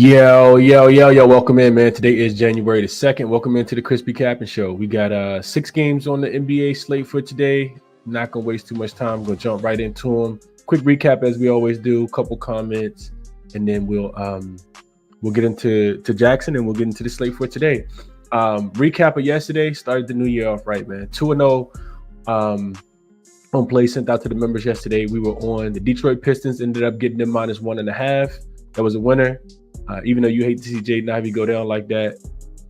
Yo. Welcome in, man. Today is January the 2nd. Welcome into the ChrisBeCappinn Show. We got 6 games on the NBA slate for today. Not going to waste too much time. Going to jump right into them. Quick recap as we always do. Couple comments. And then we'll get into jaXon and we'll get into the slate for today. Recap of yesterday. Started the new year off right, man. 2-0 on play sent out to the members yesterday. We were on the Detroit Pistons. Ended up getting them -1.5. That was a winner. Even though you hate to see Jaden Ivey go down like that,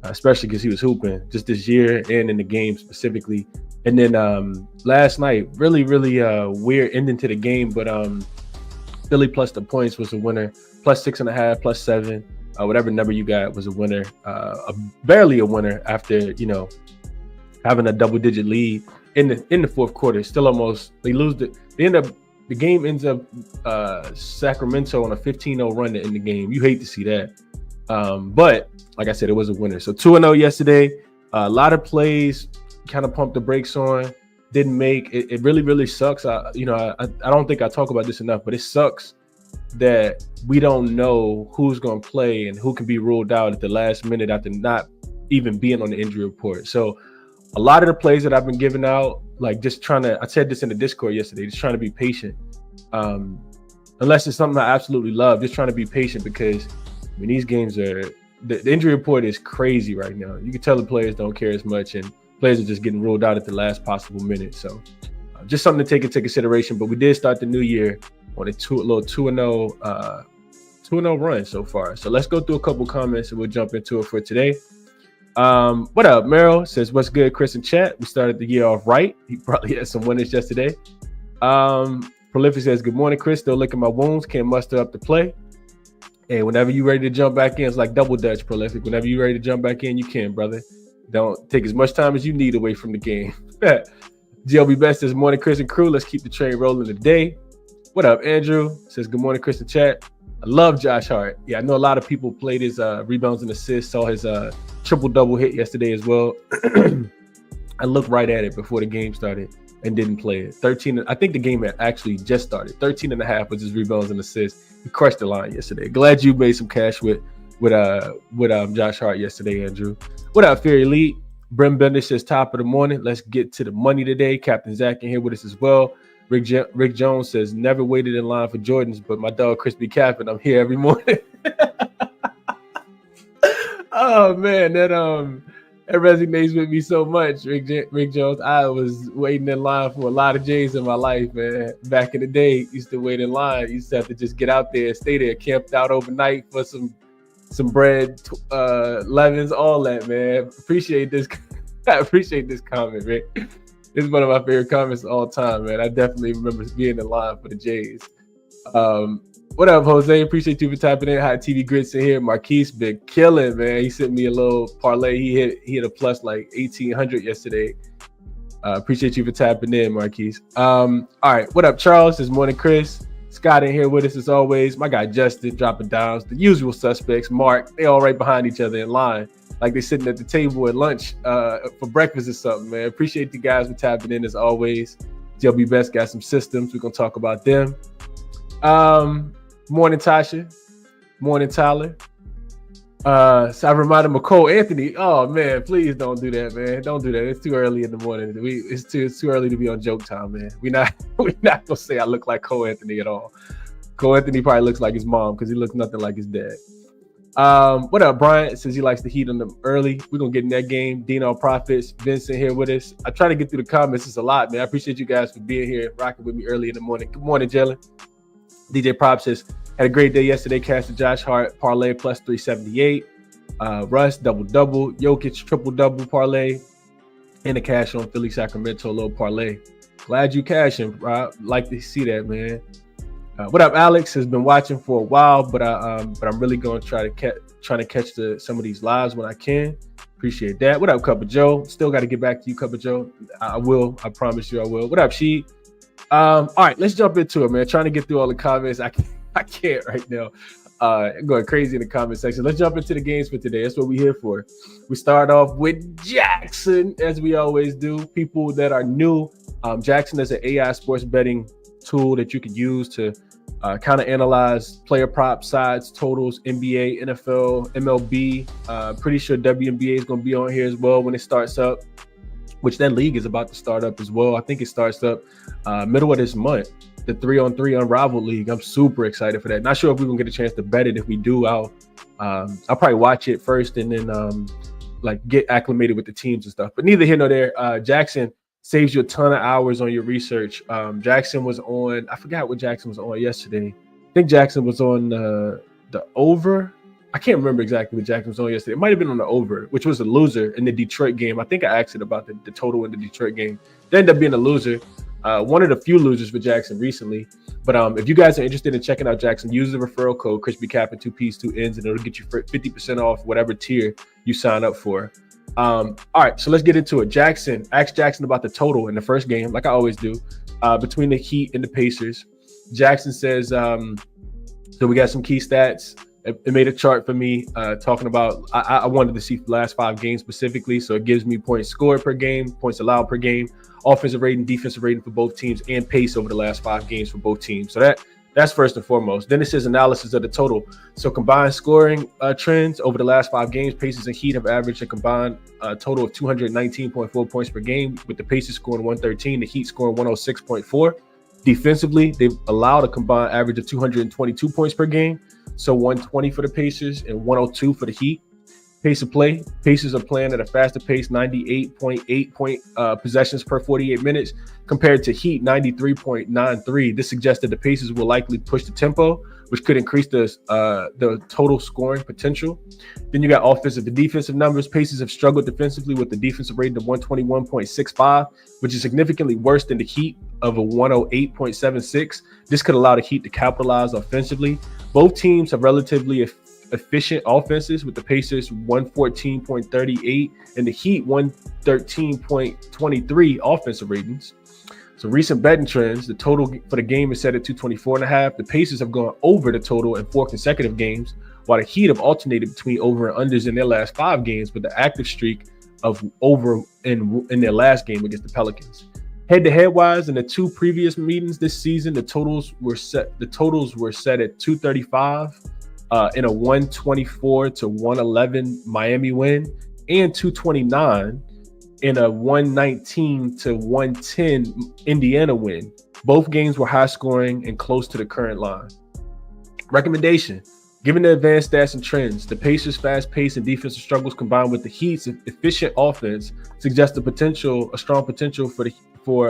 especially because he was hooping just this year and in the game specifically. And then last night, really weird ending to the game, but Philly plus the points was a winner. +6.5, +7, whatever number you got was a winner. Barely a winner after having a double-digit lead in the fourth quarter. Still almost they lose the game ends up Sacramento on a 15-0 run to end the game. You hate to see that. But like I said, it was a winner. So 2-0 yesterday. A lot of plays kind of pumped the brakes on. Didn't make it. It really sucks. I don't think I talk about this enough, but it sucks that we don't know who's going to play and who can be ruled out at the last minute after not even being on the injury report. So a lot of the plays that I've been giving out, like just trying to, I said this in the Discord yesterday, just trying to be patient. Unless it's something I absolutely love, just trying to be patient because these games are, the injury report is crazy right now. You can tell the players don't care as much and players are just getting ruled out at the last possible minute. So just something to take into consideration. But we did start the new year on a 2-0 run so far. So let's go through a couple comments and we'll jump into it for today. What up, Meryl says, what's good, Chris in chat? We started the year off right. He probably had some winners yesterday. Prolific says, good morning, Chris. Still licking my wounds. Can't muster up to play. Hey, whenever you ready to jump back in, it's like double dutch, Prolific. Whenever you ready to jump back in, you can, brother. Don't take as much time as you need away from the game. GLB Best says, morning, Chris and crew. Let's keep the train rolling today. What up, Andrew? Says, good morning, Chris in chat. I love Josh Hart. Yeah, I know a lot of people played his rebounds and assists, saw his triple-double hit yesterday as well. I looked right at it before the game started and didn't play it. 13, I think the game had actually just started. 13.5 was his rebounds and assists. He crushed the line yesterday. Glad you made some cash with Josh Hart yesterday, Andrew. What up, Fury Elite? Brim Bender says, top of the morning. Let's get to the money today. Captain Zach in here with us as well. Rick Jones says, never waited in line for Jordans, but my dog ChrisBeCappinn, I'm here every morning. Oh man, that resonates with me so much, Rick Jones. I was waiting in line for a lot of J's in my life, man. Back in the day, used to wait in line. Used to have to just get out there, stay there, camped out overnight for some bread, lemons, all that, man. Appreciate this. I appreciate this comment, Rick. This is one of my favorite comments of all time, man. I definitely remember being in line for the Jays. What up, Jose? Appreciate you for tapping in. Hot TV Grits in here. Marquise been killing, man. He sent me a little parlay. He hit a plus like 1,800 yesterday. Appreciate you for tapping in, Marquise. All right. What up, Charles? This morning, Chris. Scott in here with us as always. My guy Justin dropping downs. The usual suspects. Mark. They all right behind each other in line, like they're sitting at the table at lunch for breakfast or something, man. Appreciate you guys for tapping in as always. JLB Best got some systems. We're gonna talk about them. Morning, Tasha. Morning, Tyler. So I reminded McCole Anthony. Oh man, please don't do that, man. Don't do that. It's too early in the morning. It's too early to be on joke time, man. We're not gonna say I look like Cole Anthony at all. Cole Anthony probably looks like his mom because he looks nothing like his dad. What up, Brian? Says he likes to heat on them early. We're gonna get in that game. Dino Profits, Vincent here with us. I try to get through the comments. It's a lot, man. I appreciate you guys for being here, rocking with me early in the morning. Good morning, Jalen. DJ Prop says, had a great day yesterday. Casted Josh Hart parlay plus 378. Russ double-double. Jokic triple-double parlay. And a cash on Philly Sacramento little parlay. Glad you cashing, Rob. Like to see that, man. What up, Alex? Has been watching for a while, but I'm really going to try to catch some of these lives when I can. Appreciate that. What up, Cup of Joe? Still got to get back to you, Cup of Joe. I will. I promise you I will. What up, She? All right, let's jump into it, man. Trying to get through all the comments. I can't right now. I'm going crazy in the comment section. Let's jump into the games for today. That's what we're here for. We start off with jaXon, as we always do. People that are new, jaXon is an AI sports betting tool that you can use to kind of analyze player prop sides, totals, NBA, NFL, MLB. Pretty sure WNBA is going to be on here as well when it starts up, which that league is about to start up as well. I think it starts up middle of this month, the 3-on-3 Unrivaled League. I'm super excited for that. Not sure if we're going to get a chance to bet it. If we do, I'll probably watch it first and then like get acclimated with the teams and stuff. But neither here nor there. jaXon saves you a ton of hours on your research. jaXon was on, I forgot what jaXon was on yesterday. I think jaXon was on the over. I can't remember exactly what jaXon was on yesterday. It might have been on the over, which was a loser in the Detroit game. I think I asked it about the total in the Detroit game. They ended up being a loser. One of the few losers for jaXon recently. But if you guys are interested in checking out jaXon, use the referral code ChrisBeCappinn 2 P's 2 N's, and it'll get you 50% off whatever tier you sign up for. All right, so let's get into it. jaXon, ask jaXon about the total in the first game, like I always do, between the Heat and the Pacers. jaXon says, so we got some key stats. It made a chart for me talking about, I wanted to see the last 5 games specifically. So it gives me points scored per game, points allowed per game, offensive rating, defensive rating for both teams, and pace over the last 5 games for both teams. So that's first and foremost. Then it says analysis of the total. So combined scoring trends over the last 5 games, Pacers and Heat have averaged a combined total of 219.4 points per game, with the Pacers scoring 113, the Heat scoring 106.4. Defensively, they've allowed a combined average of 222 points per game. So 120 for the Pacers and 102 for the Heat. Pace of play, Pacers are playing at a faster pace, 98.8 point possessions per 48 minutes, compared to Heat 93.93. This suggests that the Pacers will likely push the tempo, which could increase the total scoring potential. Then you got offensive and defensive numbers. Pacers have struggled defensively with the defensive rating of 121.65, which is significantly worse than the Heat of a 108.76. This could allow the Heat to capitalize offensively. Both teams have relatively efficient offenses, with the Pacers 114.38 and the Heat 113.23 offensive ratings. So recent betting trends, the total for the game is set at 224.5. The Pacers have gone over the total in 4 consecutive games, while the Heat have alternated between over and unders in their last 5 games, with the active streak of over in their last game against the Pelicans. Head-to-head wise, in the 2 previous meetings this season, the totals were set at 235 in a 124-111 Miami win, and 229 in a 119-110 Indiana win. Both games were high scoring and close to the current line. Recommendation: given the advanced stats and trends, the Pacers' fast pace and defensive struggles combined with the Heat's efficient offense suggest a strong potential for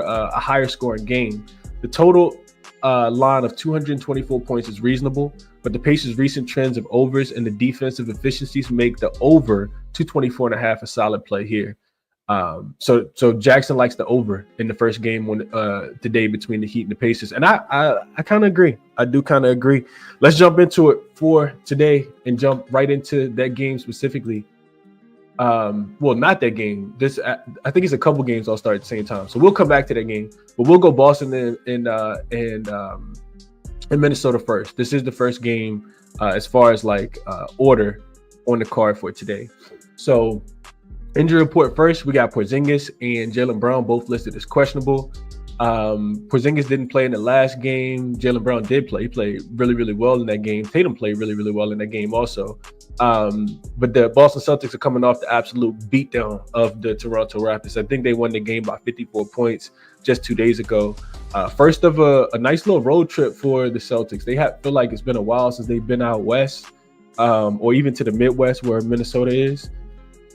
a higher scoring game. The total line of 224 points is reasonable, but the Pacers' recent trends of overs and the defensive efficiencies make the over 224.5 a solid play here. So jaXon likes the over in the first game today between the Heat and the Pacers, and I kind of agree. I do kind of agree. Let's jump into it for today and jump right into that game specifically. Well, not that game. I think it's a couple games I'll start at the same time. So we'll come back to that game, but we'll go Boston and Minnesota first. This is the first game as far as like order on the card for today. So injury report first, we got Porzingis and Jaylen Brown both listed as questionable. Porzingis didn't play in the last game. Jaylen Brown did play. He played really, really well in that game. Tatum played really, really well in that game also. But the Boston Celtics are coming off the absolute beatdown of the Toronto Raptors. I think they won the game by 54 points just 2 days ago. First of a nice little road trip for the Celtics. They feel like it's been a while since they've been out west, or even to the Midwest where Minnesota is.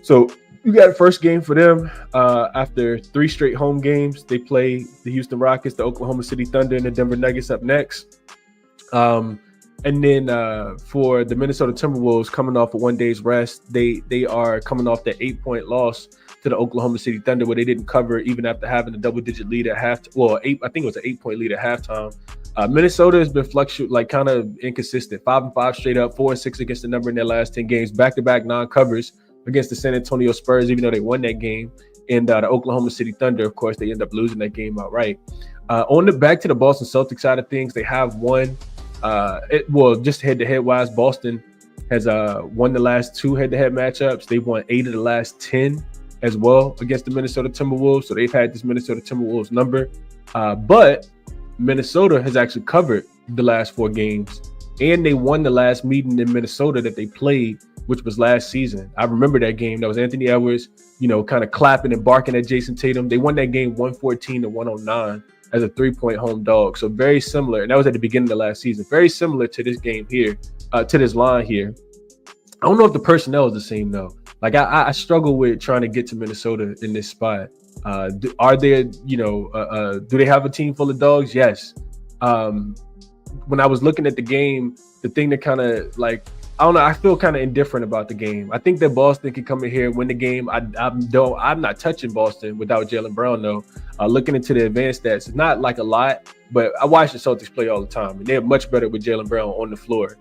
So you got a first game for them after 3 straight home games. They play the Houston Rockets, the Oklahoma City Thunder, and the Denver Nuggets up next. And then for the Minnesota Timberwolves, coming off a 1 day's rest, they are coming off that 8-point loss to the Oklahoma City Thunder, where they didn't cover even after having a double-digit lead at half. Well, I think it was an 8-point lead at halftime. Minnesota has been kind of inconsistent. 5-5 straight up, 4-6 against the number in their last 10 games, back-to-back non-covers against the San Antonio Spurs, even though they won that game. And the Oklahoma City Thunder, of course, they end up losing that game outright. Back to the Boston Celtics side of things, they have won. Just head-to-head wise, Boston has won the last 2 head-to-head matchups. They've won 8 of the last 10 as well against the Minnesota Timberwolves. So they've had this Minnesota Timberwolves number. But Minnesota has actually covered the last 4 games, and they won the last meeting in Minnesota that they played, which was last season. I remember that game. That was Anthony Edwards, kind of clapping and barking at Jason Tatum. They won that game 114-109 as a 3-point home dog. So very similar. And that was at the beginning of last season. Very similar to this game here, to this line here. I don't know if the personnel is the same though. Like I struggle with trying to get to Minnesota in this spot. Are there, do they have a team full of dogs? Yes. When I was looking at the game, the thing that kind of I don't know, I feel kind of indifferent about the game. I think that Boston can come in here and win the game. I'm not touching Boston without Jaylen Brown though. Looking into the advanced stats, it's not like a lot, but I watch the Celtics play all the time, and they're much better with Jaylen Brown on the floor.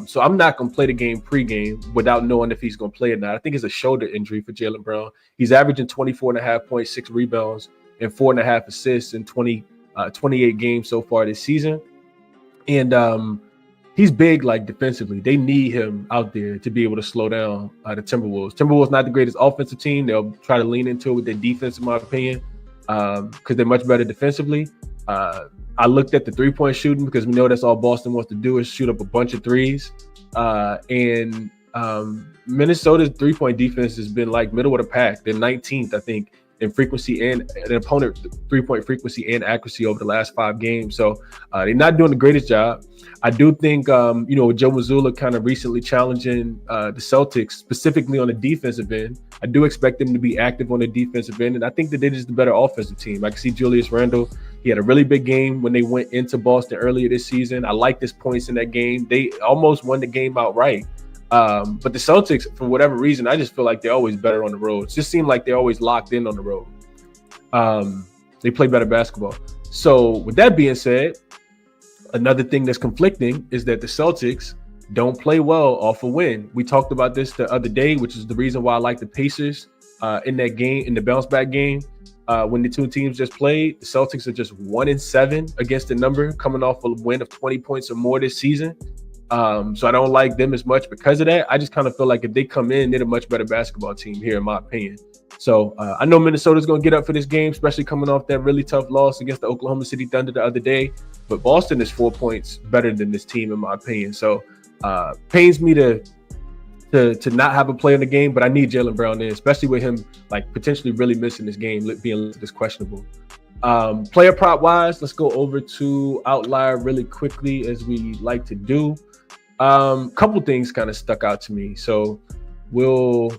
So I'm not going to play the game pregame without knowing if he's going to play or not. I think it's a shoulder injury for Jaylen Brown. He's averaging 24.5 points, 6 rebounds, and 4.5 assists in 28 games so far this season. And he's big, defensively. They need him out there to be able to slow down the Timberwolves. Timberwolves not the greatest offensive team. They'll try to lean into it with their defense, in my opinion, because they're much better defensively. I looked at the 3-point shooting because we know that's all Boston wants to do is shoot up a bunch of threes. And Minnesota's 3-point defense has been middle of the pack. They're 19th, I think, in frequency and an opponent 3-point frequency and accuracy over the last 5 games. So they're not doing the greatest job. I do think, Joe Mazzulla kind of recently challenging the Celtics, specifically on the defensive end. I do expect them to be active on the defensive end, and I think that they're just the better offensive team. I can see Julius Randle. He had a really big game when they went into Boston earlier this season. I like his points in that game. They almost won the game outright. But the Celtics, for whatever reason, I just feel like they're always better on the road. It just seems like they're always locked in on the road. They play better basketball. So with that being said, another thing that's conflicting is that the Celtics don't play well off a win. We talked about this the other day, which is the reason why I like the Pacers in that game, in the bounce back game. When the two teams just played, the Celtics are just 1-7 against the number, coming off a win of 20 points or more this season. So I don't like them as much because of that. I just kind of feel like if they come in, they're a much better basketball team here, in my opinion. So I know Minnesota's going to get up for this game, especially coming off that really tough loss against the Oklahoma City Thunder the other day. But Boston is 4 points better than this team, in my opinion. So pains me to not have a play in the game, but I need Jaylen Brown in, especially with him potentially really missing this game, being this questionable. Player prop wise, let's go over to Outlier really quickly, as we like to do. Couple things kind of stuck out to me, so we'll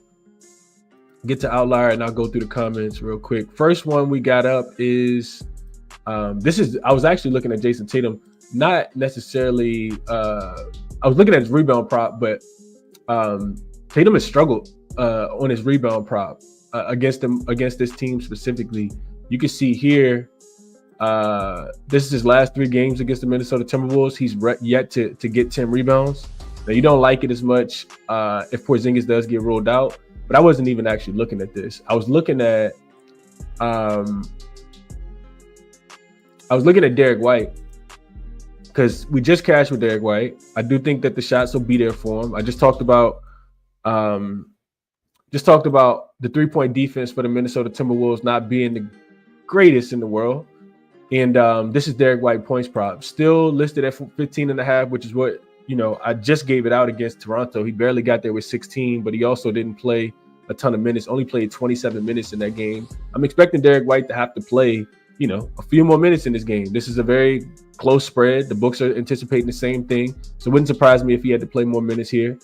get to Outlier and I'll go through the comments real quick. First one we got up is I was actually looking at Jason Tatum, not necessarily I was looking at his rebound prop, but Tatum has struggled on his rebound prop against this team specifically. You can see here, this is his last 3 games against the Minnesota Timberwolves. He's yet to get 10 rebounds. Now, you don't like it as much if Porzingis does get ruled out, but I wasn't even actually looking at this. I was looking at Derek White, because we just cashed with Derek White. I do think that the shots will be there for him. I just talked about the 3-point defense for the Minnesota Timberwolves not being the greatest in the world. And this is Derek White points prop, still listed at 15.5, which is what, I just gave it out against Toronto. He barely got there with 16, but he also didn't play a ton of minutes, only played 27 minutes in that game. I'm expecting Derek White to have to play, a few more minutes in this game. This is a very close spread. The books are anticipating the same thing. So it wouldn't surprise me if he had to play more minutes here.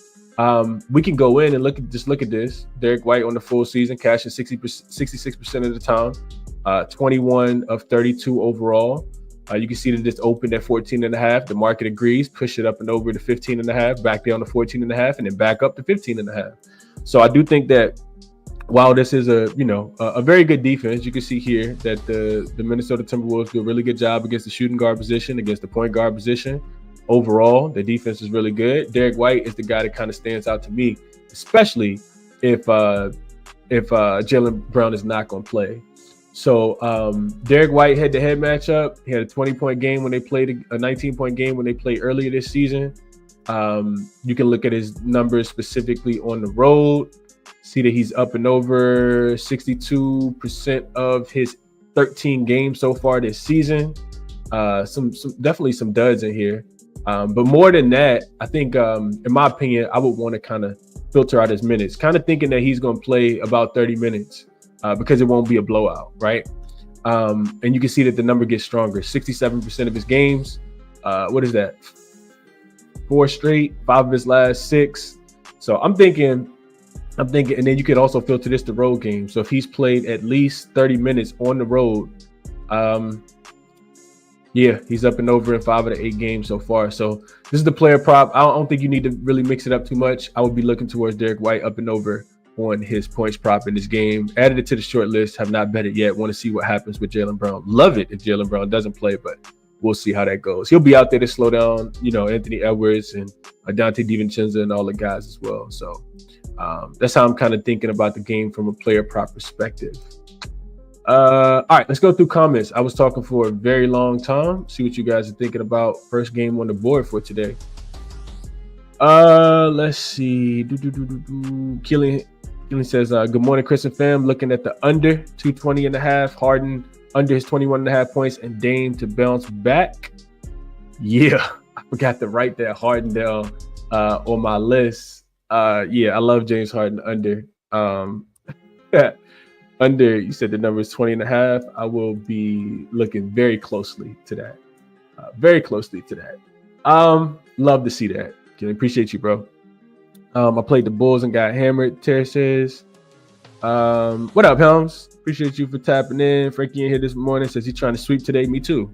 We can go in and look at this. Derek White on the full season, cashing 66% of the time, 21 of 32 overall. You can see that it's opened at 14.5. The market agrees, push it up and over to 15.5, back down to 14.5, and then back up to 15.5. So I do think that while this is a very good defense, you can see here that the Minnesota Timberwolves do a really good job against the shooting guard position, against the point guard position. Overall, the defense is really good. Derek White is the guy that kind of stands out to me, especially if Jaylen Brown is not going to play. So Derek White head-to-head matchup. He had a 20-point game when they played, a 19-point game when they played earlier this season. You can look at his numbers specifically on the road. See that he's up and over 62% of his 13 games so far this season. Some definitely some duds in here. But more than that, I think, in my opinion, I would want to kind of filter out his minutes, kind of thinking that he's going to play about 30 minutes because it won't be a blowout, right? And you can see that the number gets stronger. 67% of his games. What is that? 4 straight, 5 of his last 6. So I'm thinking, and then you could also filter this to road games. So if he's played at least 30 minutes on the road, yeah, he's up and over in 5 of the 8 games so far. So this is the player prop. I don't think you need to really mix it up too much. I would be looking towards Derek White up and over on his points prop in this game. Added it to the short list. Have not bet it yet. Want to see what happens with Jaylen Brown. Love it if Jaylen Brown doesn't play, but we'll see how that goes. He'll be out there to slow down, Anthony Edwards and Dante DiVincenzo and all the guys as well. So that's how I'm kind of thinking about the game from a player prop perspective. All right, let's go through comments. I was talking for a very long time. See what you guys are thinking about first game on the board for today. Let's see. Killing says, good morning, Chris and fam. Looking at the under 220.5. Harden under his 21.5 points and Dame to bounce back. Yeah, I forgot to write that Harden down on my list. Yeah, I love James Harden under. Under, you said the number is 20.5. I will be looking very closely to that. Love to see that. Appreciate you, bro. I played the Bulls and got hammered. Terry says, what up, Helms? Appreciate you for tapping in. Frankie in here this morning says he's trying to sweep today. Me too.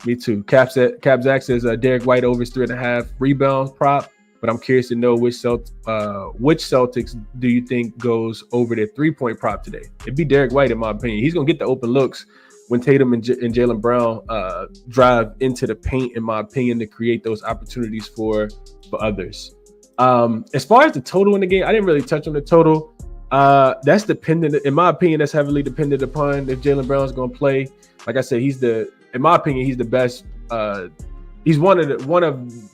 Capzac says Derek White over his 3.5 rebounds prop. But I'm curious to know which Celtics do you think goes over their 3-point prop today? It'd be Derek White, in my opinion. He's going to get the open looks when Tatum and Jaylen Brown drive into the paint, in my opinion, to create those opportunities for others. As far as the total in the game, I didn't really touch on the total. That's dependent, in my opinion, that's heavily dependent upon if Jaylen Brown's going to play. Like I said, in my opinion, he's the best. He's one of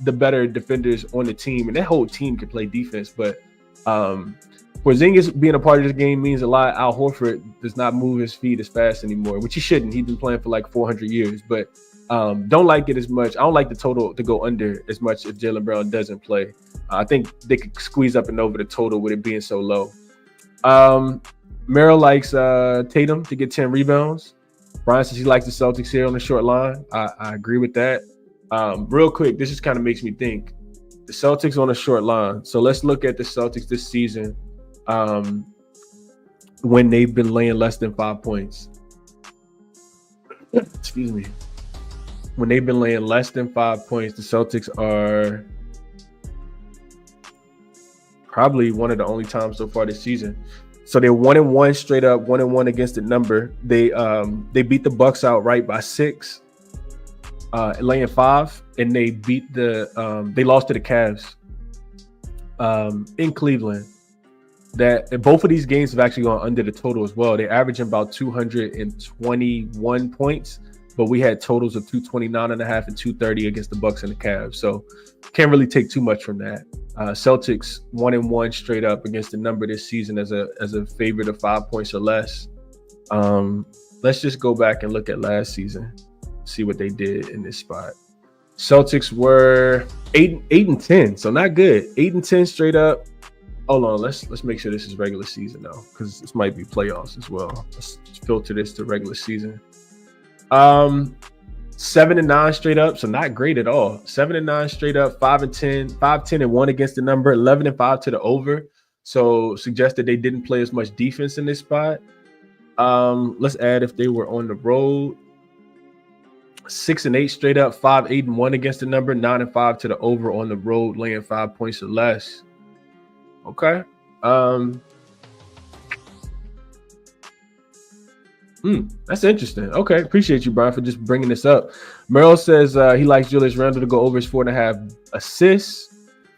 the better defenders on the team, and that whole team can play defense. But Porzingis being a part of this game means a lot. Al Horford does not move his feet as fast anymore, which he shouldn't. He's been playing for like 400 years, but don't like it as much. I don't like the total to go under as much if Jaylen Brown doesn't play. I think they could squeeze up and over the total with it being so low. Merrill likes Tatum to get 10 rebounds. Brian says he likes the Celtics here on the short line. I agree with that. Real quick, this just kind of makes me think. The Celtics on a short line. So let's look at the Celtics this season when they've been laying less than 5 points. Excuse me. When they've been laying less than 5 points, the Celtics are probably one of the only times so far this season. So they're 1-1 straight up, 1-1 against the number. They beat the Bucks outright by 6. Laying 5, and they beat they lost to the Cavs in Cleveland. And both of these games have actually gone under the total as well. They're averaging about 221 points, but we had totals of 229.5 and 230 against the Bucks and the Cavs. So can't really take too much from that. Celtics 1-1 straight up against the number this season as a favorite of 5 points or less. Let's just go back and look at last season. See what they did in this spot. Celtics were 8-10, so not good. 8-10 straight up. Hold on, let's make sure this is regular season though, because this might be playoffs as well. Let's filter this to regular season. 7-9 straight up, so not great at all. 7-9 straight up, 5-10, 5-10-1 against the number, 11-5 to the over. So suggested they didn't play as much defense in this spot. Let's add if they were on the road. 6-8 straight up, 5-8-1 against the number, 9-5 to the over on the road, laying 5 points or less. Okay. That's interesting. Okay, appreciate you, Brian, for just bringing this up. Merrill says he likes Julius Randle to go over his 4.5 assists.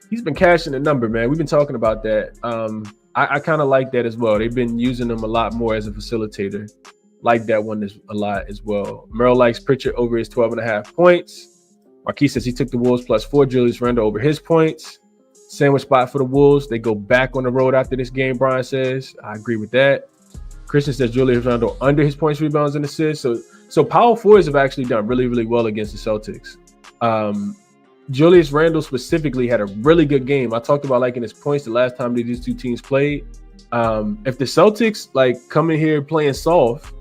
He's been cashing the number, man. We've been talking about that. I kind of like that as well. They've been using him a lot more as a facilitator. Like that one is a lot as well. Merrill likes Pritchard over his 12.5 points. Marquis says he took the Wolves +4. Julius Randle over his points. Sandwich spot for the Wolves. They go back on the road after this game, Brian says. I agree with that. Christian says Julius Randle under his points, rebounds, and assists. So So power forwards have actually done really, really well against the Celtics. Julius Randle specifically had a really good game. I talked about liking his points the last time these two teams played. If the Celtics like come in here playing soft,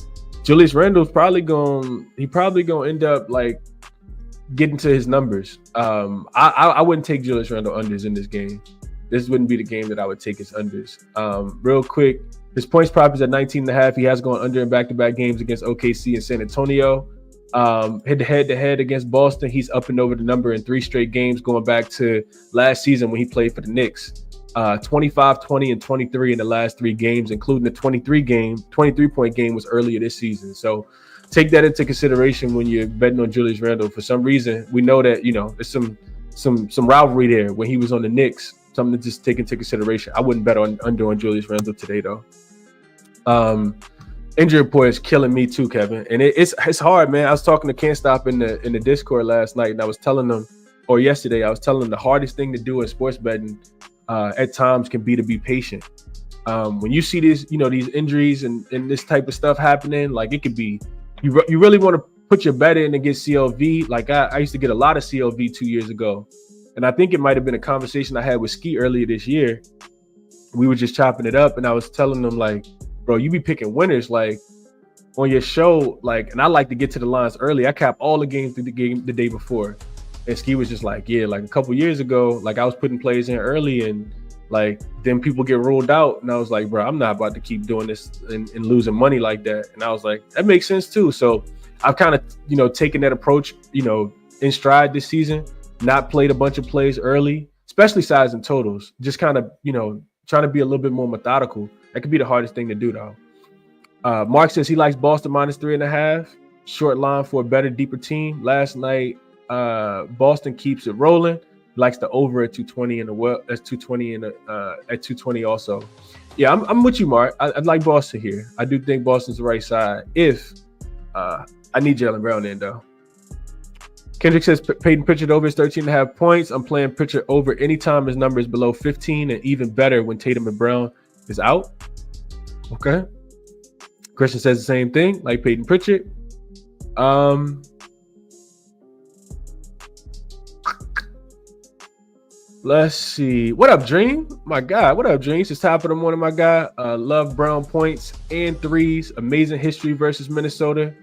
Julius Randle's probably gonna end up like getting to his numbers. I wouldn't take Julius Randle unders in this game. This wouldn't be the game that I would take his unders. Real quick, his points prop is at 19.5. He has gone under in back-to-back games against OKC and San Antonio. Head-to-head against Boston, he's up and over the number in 3 straight games going back to last season when he played for the Knicks. 25, 20, and 23 in the last 3 games, including the 23-point game was earlier this season. So take that into consideration when you're betting on Julius Randle. For some reason, we know that, there's some rivalry there when he was on the Knicks. Something to just take into consideration. I wouldn't bet under on Julius Randle today, though. Injury report is killing me too, Kevin, and it's hard, man. I was talking to Can't Stop in the Discord last night, and I was telling them, or yesterday, I was telling them the hardest thing to do in sports betting at times can be to be patient. When you see these injuries and this type of stuff happening, like it could be, you really want to put your bet in and get CLV. Like I used to get a lot of CLV 2 years ago. And I think it might have been a conversation I had with Ski earlier this year. We were just chopping it up, and I was telling them, like, bro, you be picking winners, like, on your show, like, and I like to get to the lines early. I cap all the games through the game the day before. And Ski was just like, yeah, like a couple years ago, like I was putting plays in early, and like then people get ruled out. And I was like, bro, I'm not about to keep doing this and losing money like that. And I was like, that makes sense too. So I've kind of, taken that approach, in stride this season. Not played a bunch of plays early, especially size and totals. Just kind of, trying to be a little bit more methodical. That could be the hardest thing to do, though. Mark says he likes Boston -3.5. Short line for a better, deeper team. Last night, Boston keeps it rolling. He likes the over at 220 and that's 220 and at 220 also. Yeah, I'm with you, Mark. I'd like Boston here. I do think Boston's the right side. If I need Jaylen Brown in, though. Kendrick says Peyton Pritchard over is 13.5 points. I'm playing Pritchard over anytime his number is below 15, and even better when Tatum and Brown is out. Okay. Christian says the same thing, like Peyton Pritchard. Let's see. What up, Dream? My God. What up, Dream? It's top of the morning, my guy. Love Brown points and threes. Amazing history versus Minnesota.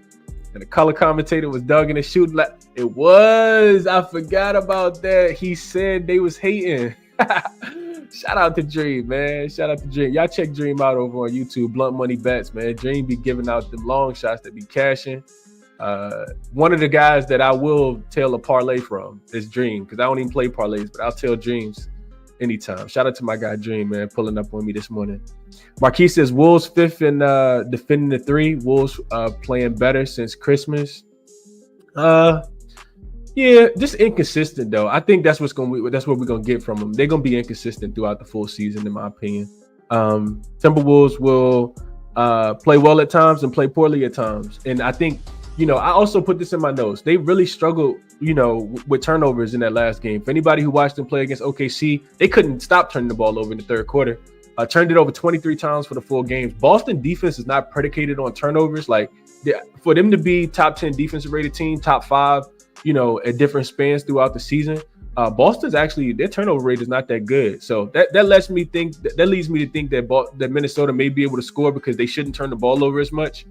And the color commentator was Doug in the shoot. It was. I forgot about that. He said they was hating. Shout out to Dream, man. Shout out to Dream. Y'all check Dream out over on YouTube. Blunt Money Bets, man. Dream be giving out the long shots that be cashing. One of the guys that I will tell a parlay from is Dream, because I don't even play parlays, but I'll tell dreams anytime. Shout out to my guy Dream, man, pulling up on me this morning. Marquise says Wolves 5th in defending the 3. Wolves playing better since Christmas. Yeah, just inconsistent though. I think that's what we're gonna get from them. They're gonna be inconsistent throughout the full season, in my opinion. Timberwolves will play well at times and play poorly at times, and I think. I also put this in my notes. They really struggled, with turnovers in that last game. For anybody who watched them play against OKC, they couldn't stop turning the ball over in the third quarter. Turned it over 23 times for the full games. Boston defense is not predicated on turnovers. Like, for them to be top 10 defensive rated team, top 5, at different spans throughout the season, Boston's actually, their turnover rate is not that good. So that leads me to think that Minnesota may be able to score because they shouldn't turn the ball over as much.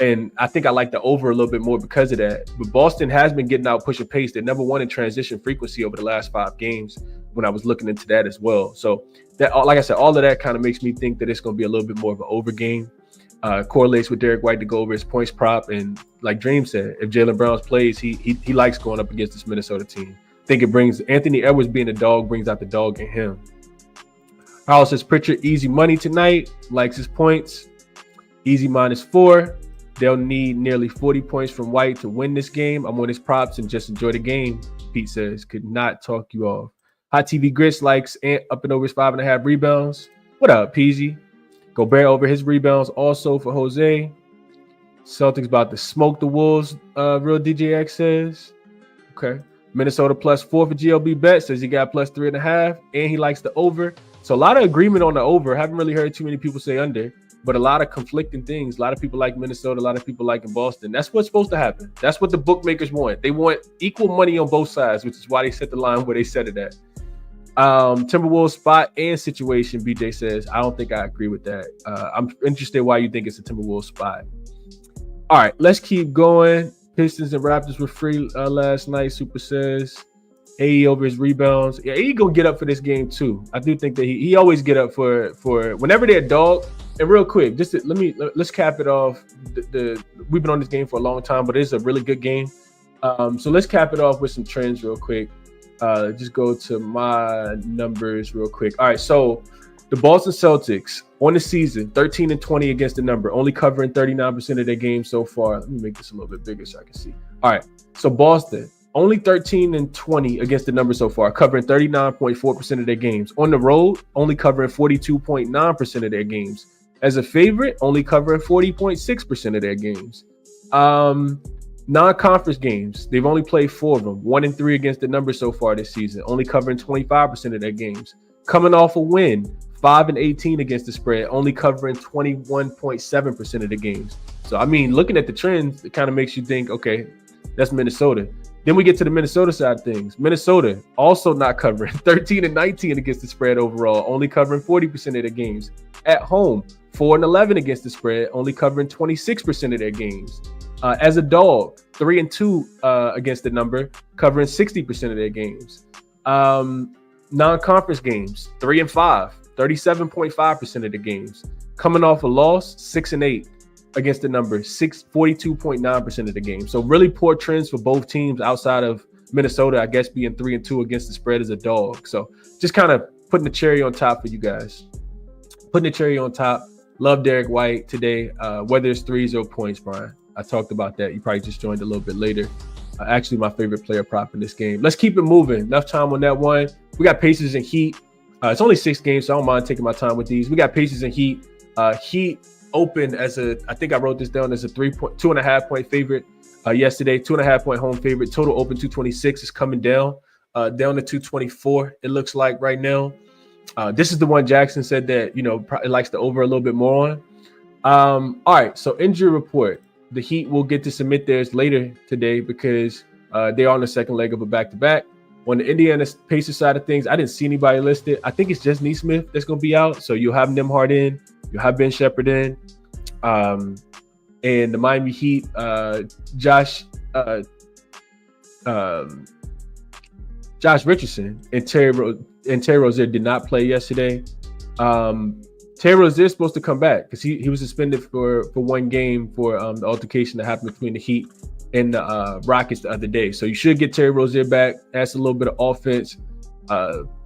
And I think I like the over a little bit more because of that. But Boston has been getting out pushing pace. They're number 1 in transition frequency over the last 5 games when I was looking into that as well. So that, like I said, all of that kind of makes me think that it's going to be a little bit more of an over game. Correlates with Derek White to go over his points prop. And like Dream said, if Jaylen Brown plays, he likes going up against this Minnesota team. I think it brings Anthony Edwards being a dog, brings out the dog in him. Howell says Pritchard easy money tonight, likes his points. Easy -4. They'll need nearly 40 points from White to win this game. I'm on his props and just enjoy the game, Pete says. Could not talk you off. Hot TV Grits likes Ant up and over his 5.5 rebounds. What up, Peasy? Gobert over his rebounds also for Jose. Celtics about to smoke the Wolves, Real DJX says. Okay. Minnesota +4 for GLB Bet, says he got +3.5, and he likes the over. So a lot of agreement on the over. Haven't really heard too many people say under. but a lot of conflicting things. A lot of people like Minnesota, a lot of people like in Boston. That's what's supposed to happen. That's what the bookmakers want. They want equal money on both sides, which is why they set the line where they set it at. Timberwolves spot and situation, BJ says, I don't think I agree with that. I'm interested why you think it's a Timberwolves spot. All right, let's keep going. Pistons and Raptors were free last night, Super says. AE over his rebounds. Yeah, AE gonna get up for this game too. I do think that he always get up for whenever they're dog. And real quick, let's cap it off. We've been on this game for a long time, but it's a really good game. So let's cap it off with some trends real quick. Just go to my numbers real quick. All right, so the Boston Celtics on the season, 13-20 against the number, only covering 39% of their games so far. Let me make this a little bit bigger so I can see. All right, so Boston, only 13-20 against the number so far, covering 39.4% of their games. On the road, only covering 42.9% of their games. As a favorite, only covering 40.6% of their games. Non-conference games, they've only played 4 of them, 1-3 against the number so far this season, only covering 25% of their games. Coming off a win, 5-18 against the spread, only covering 21.7% of the games. So, I mean, looking at the trends, it kind of makes you think, okay, that's Minnesota. Then we get to the Minnesota side of things. Minnesota also not covering 13-19 against the spread overall, only covering 40% of their games. At home, 4-11 against the spread, only covering 26% of their games. As a dog, 3-2 against the number, covering 60% of their games. Non-conference games, 3-5, 37.5% of the games. Coming off a loss, 6-8 against the number, 42.9% of the game. So really poor trends for both teams outside of Minnesota, I guess, being 3-2 against the spread as a dog. So just kind of putting the cherry on top for you guys. Putting the cherry on top. Love Derek White today. Whether it's 3s or points, Brian. I talked about that. You probably just joined a little bit later. Actually, my favorite player prop in this game. Let's keep it moving. Enough time on that one. We got Pacers and Heat. It's only 6 games, so I don't mind taking my time with these. We got Pacers and Heat. Heat open as I think I wrote this down as a 2.5 point favorite yesterday. 2.5 point home favorite. Total open 226 is coming down to 224. It looks like right now. This is the one jaXon said that probably likes the over a little bit more on. All right, so injury report. The Heat will get to submit theirs later today because they are on the second leg of a back-to-back. On the Indiana Pacers side of things, I didn't see anybody listed. I think it's just Nesmith that's going to be out. So you'll have Nembhard in. You'll have Ben Shepherd in. And the Miami Heat, Josh Richardson and Terry Rozier did not play yesterday. Terry Rozier is supposed to come back because he was suspended for 1 game for the altercation that happened between the Heat and the Rockets the other day. So you should get Terry Rozier back. Adds a little bit of offense,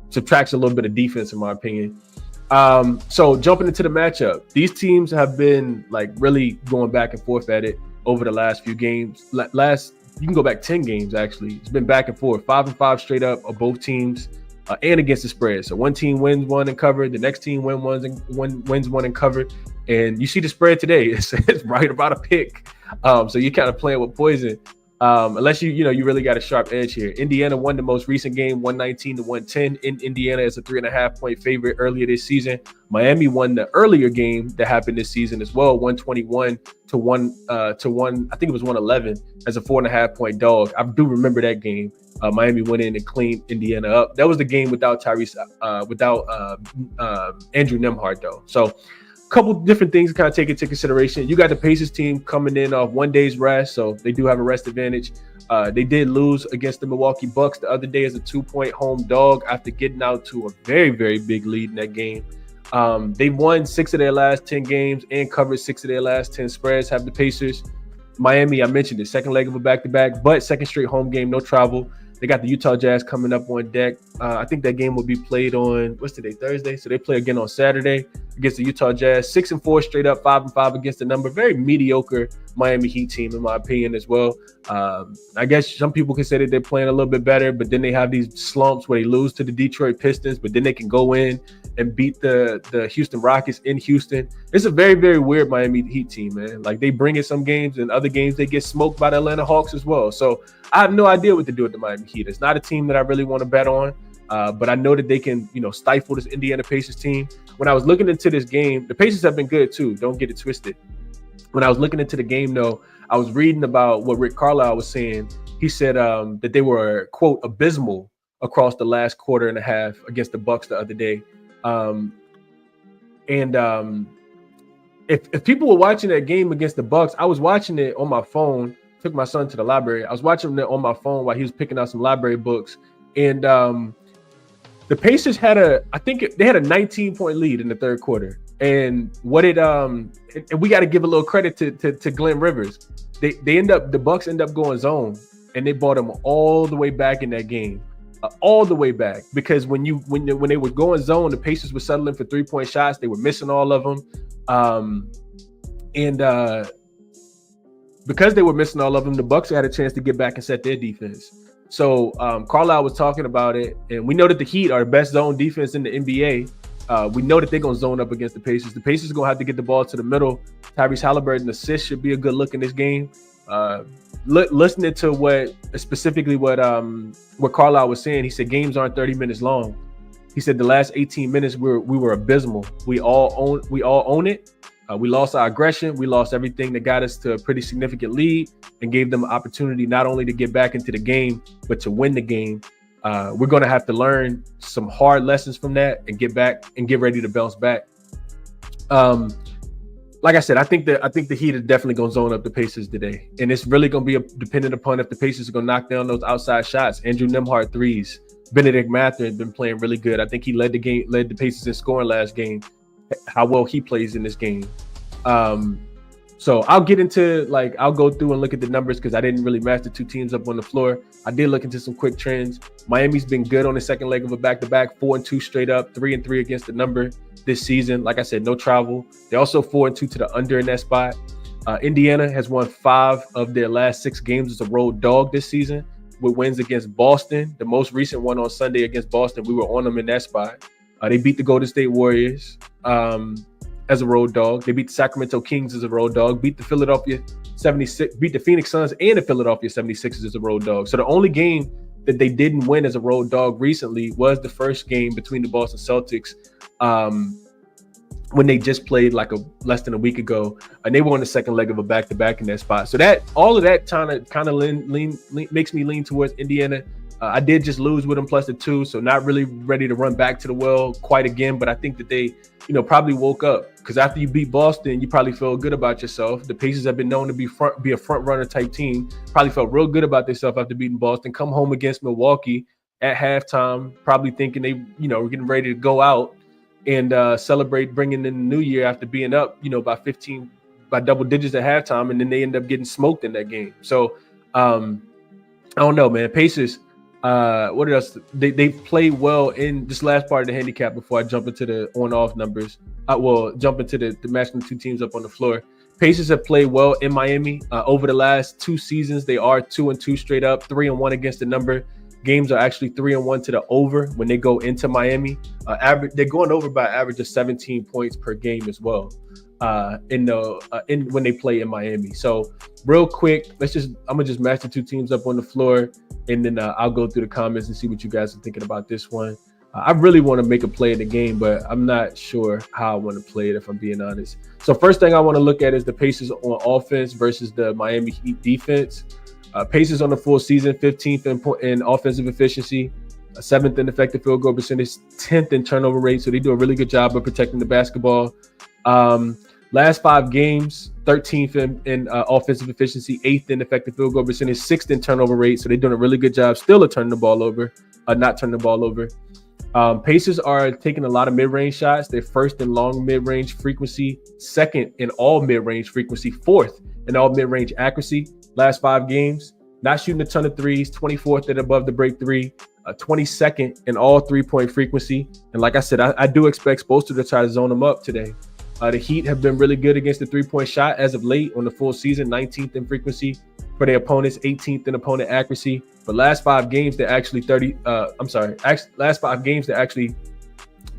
subtracts a little bit of defense, in my opinion. So jumping into the matchup, these teams have been like really going back and forth at it over the last few games. You can go back 10 games actually. It's been back and forth, 5-5 straight up of both teams. And against the spread. So one team wins 1 and covered. The next team wins 1 and covered. And you see the spread today. It's right about a pick. So you're kind of playing with poison. Unless you really got a sharp edge here. Indiana won the most recent game, 119-110 in Indiana as a 3.5 point favorite earlier this season. Miami won the earlier game that happened this season as well, 121-1. I think it was 111 as a 4.5 point dog. I do remember that game. Miami went in and cleaned Indiana up. That was the game without Andrew Nembhard though. So a couple different things to kind of take into consideration. You got the Pacers team coming in off 1 day's rest, so they do have a rest advantage. They did lose against the Milwaukee Bucks the other day as a 2-point home dog after getting out to a very, very big lead in that game. They won 6 of their last 10 games and covered 6 of their last 10 spreads, have the Pacers. Miami, I mentioned it, second leg of a back-to-back, but second straight home game, no travel. They got the Utah Jazz coming up on deck. I think that game will be played on, what's today, Thursday? So they play again on Saturday against the Utah Jazz. 6-4 straight up, 5-5 against the number. Very mediocre Miami Heat team, in my opinion, as well. I guess some people consider they're playing a little bit better, but then they have these slumps where they lose to the Detroit Pistons, but then they can go in and beat the Houston Rockets in Houston. It's a very, very weird Miami Heat team, man. Like, they bring in some games, and other games they get smoked by the Atlanta Hawks as well. So I have no idea what to do with the Miami Heat. It's not a team that I really want to bet on. But I know that they can, stifle this Indiana Pacers team. When I was looking into this game, the Pacers have been good too. Don't get it twisted. When I was looking into the game, though, I was reading about what Rick Carlisle was saying. He said that they were, quote, abysmal across the last quarter and a half against the Bucks the other day. If people were watching that game against the Bucks, I was watching it on my phone. Took my son to the library. I was watching it on my phone while he was picking out some library books. And the Pacers had I think they had a 19-point lead in the third quarter. And and we got to give a little credit to Glenn Rivers. The Bucks end up going zone, and they brought them all the way back in that game. All the way back, because when they were going zone, the Pacers were settling for 3-point shots. They were missing all of them, because they were missing all of them, the Bucks had a chance to get back and set their defense. So Carlisle was talking about it, and we know that the Heat are the best zone defense in the NBA. We know that they're gonna zone up against the Pacers. The Pacers are gonna have to get the ball to the middle. Tyrese Halliburton assist should be a good look in this game. Listening to what Carlisle was saying, he said games aren't 30 minutes long. He said the last 18 minutes we were abysmal. We all own it. We lost our aggression. We lost everything that got us to a pretty significant lead and gave them an opportunity not only to get back into the game, but to win the game. We're going to have to learn some hard lessons from that and get back and get ready to bounce back. Like I said, I think the Heat is definitely going to zone up the Pacers today. And it's really going to be dependent upon if the Pacers are going to knock down those outside shots. Andrew Nembhard threes. Benedict Mathurin has been playing really good. I think he led the Pacers in scoring last game. How well he plays in this game. So I'll get into, I'll go through and look at the numbers because I didn't really match the two teams up on the floor. I did look into some quick trends. Miami's been good on the second leg of a back-to-back, 4-2 straight up, 3-3 against the number this season. Like I said, no travel. They're also 4-2 to the under in that spot. Indiana has won 5 of their last 6 games as a road dog this season with wins against Boston. The most recent one on Sunday against Boston, we were on them in that spot. They beat the Golden State Warriors as a road dog. They beat the Sacramento Kings as a road dog, beat the Philadelphia 76, beat the Phoenix Suns and the Philadelphia 76ers as a road dog. So the only game that they didn't win as a road dog recently was the first game between the Boston Celtics when they just played less than a week ago, and they were on the second leg of a back-to-back in that spot. So that all of that kind of makes me lean towards Indiana. I did just lose with them plus the 2, so not really ready to run back to the well quite again. But I think that they, probably woke up because after you beat Boston, you probably feel good about yourself. The Pacers have been known to be a front runner type team. Probably felt real good about themselves after beating Boston. Come home against Milwaukee at halftime, probably thinking they, were getting ready to go out and celebrate bringing in the new year after being up, by double digits at halftime, and then they end up getting smoked in that game. So I don't know, man. Pacers. What else? They've played well in this last part of the handicap before I jump into the on-off numbers. Jump into the matching the two teams up on the floor. Pacers have played well in Miami. Over the last 2 seasons, they are 2-2 straight up, 3-1 against the number. Games are actually 3-1 to the over when they go into Miami. They're going over by an average of 17 points per game as well. When they play in Miami. So real quick, I'm gonna just match the two teams up on the floor, and then I'll go through the comments and see what you guys are thinking about this one. I really want to make a play in the game, but I'm not sure how I want to play it, if I'm being honest. So first thing I want to look at is the Pacers on offense versus the Miami Heat defense. Pacers on the full season, 15th in offensive efficiency, 7th in effective field goal percentage, 10th in turnover rate. So they do a really good job of protecting the basketball. Last 5 games, 13th in offensive efficiency, 8th in effective field goal percentage, 6th in turnover rate. So they're doing a really good job still of turning the ball over, not turning the ball over. Pacers are taking a lot of mid-range shots. They're 1st in long mid-range frequency, 2nd in all mid-range frequency, 4th in all mid-range accuracy. Last 5 games, not shooting a ton of threes, 24th and above the break 3, 22nd in all 3-point frequency. And like I said, I do expect Spoelstra to try to zone them up today. The Heat have been really good against the 3-point shot as of late on the full season, 19th in frequency for their opponents, 18th in opponent accuracy. But last 5 games, they're actually last 5 games, they're actually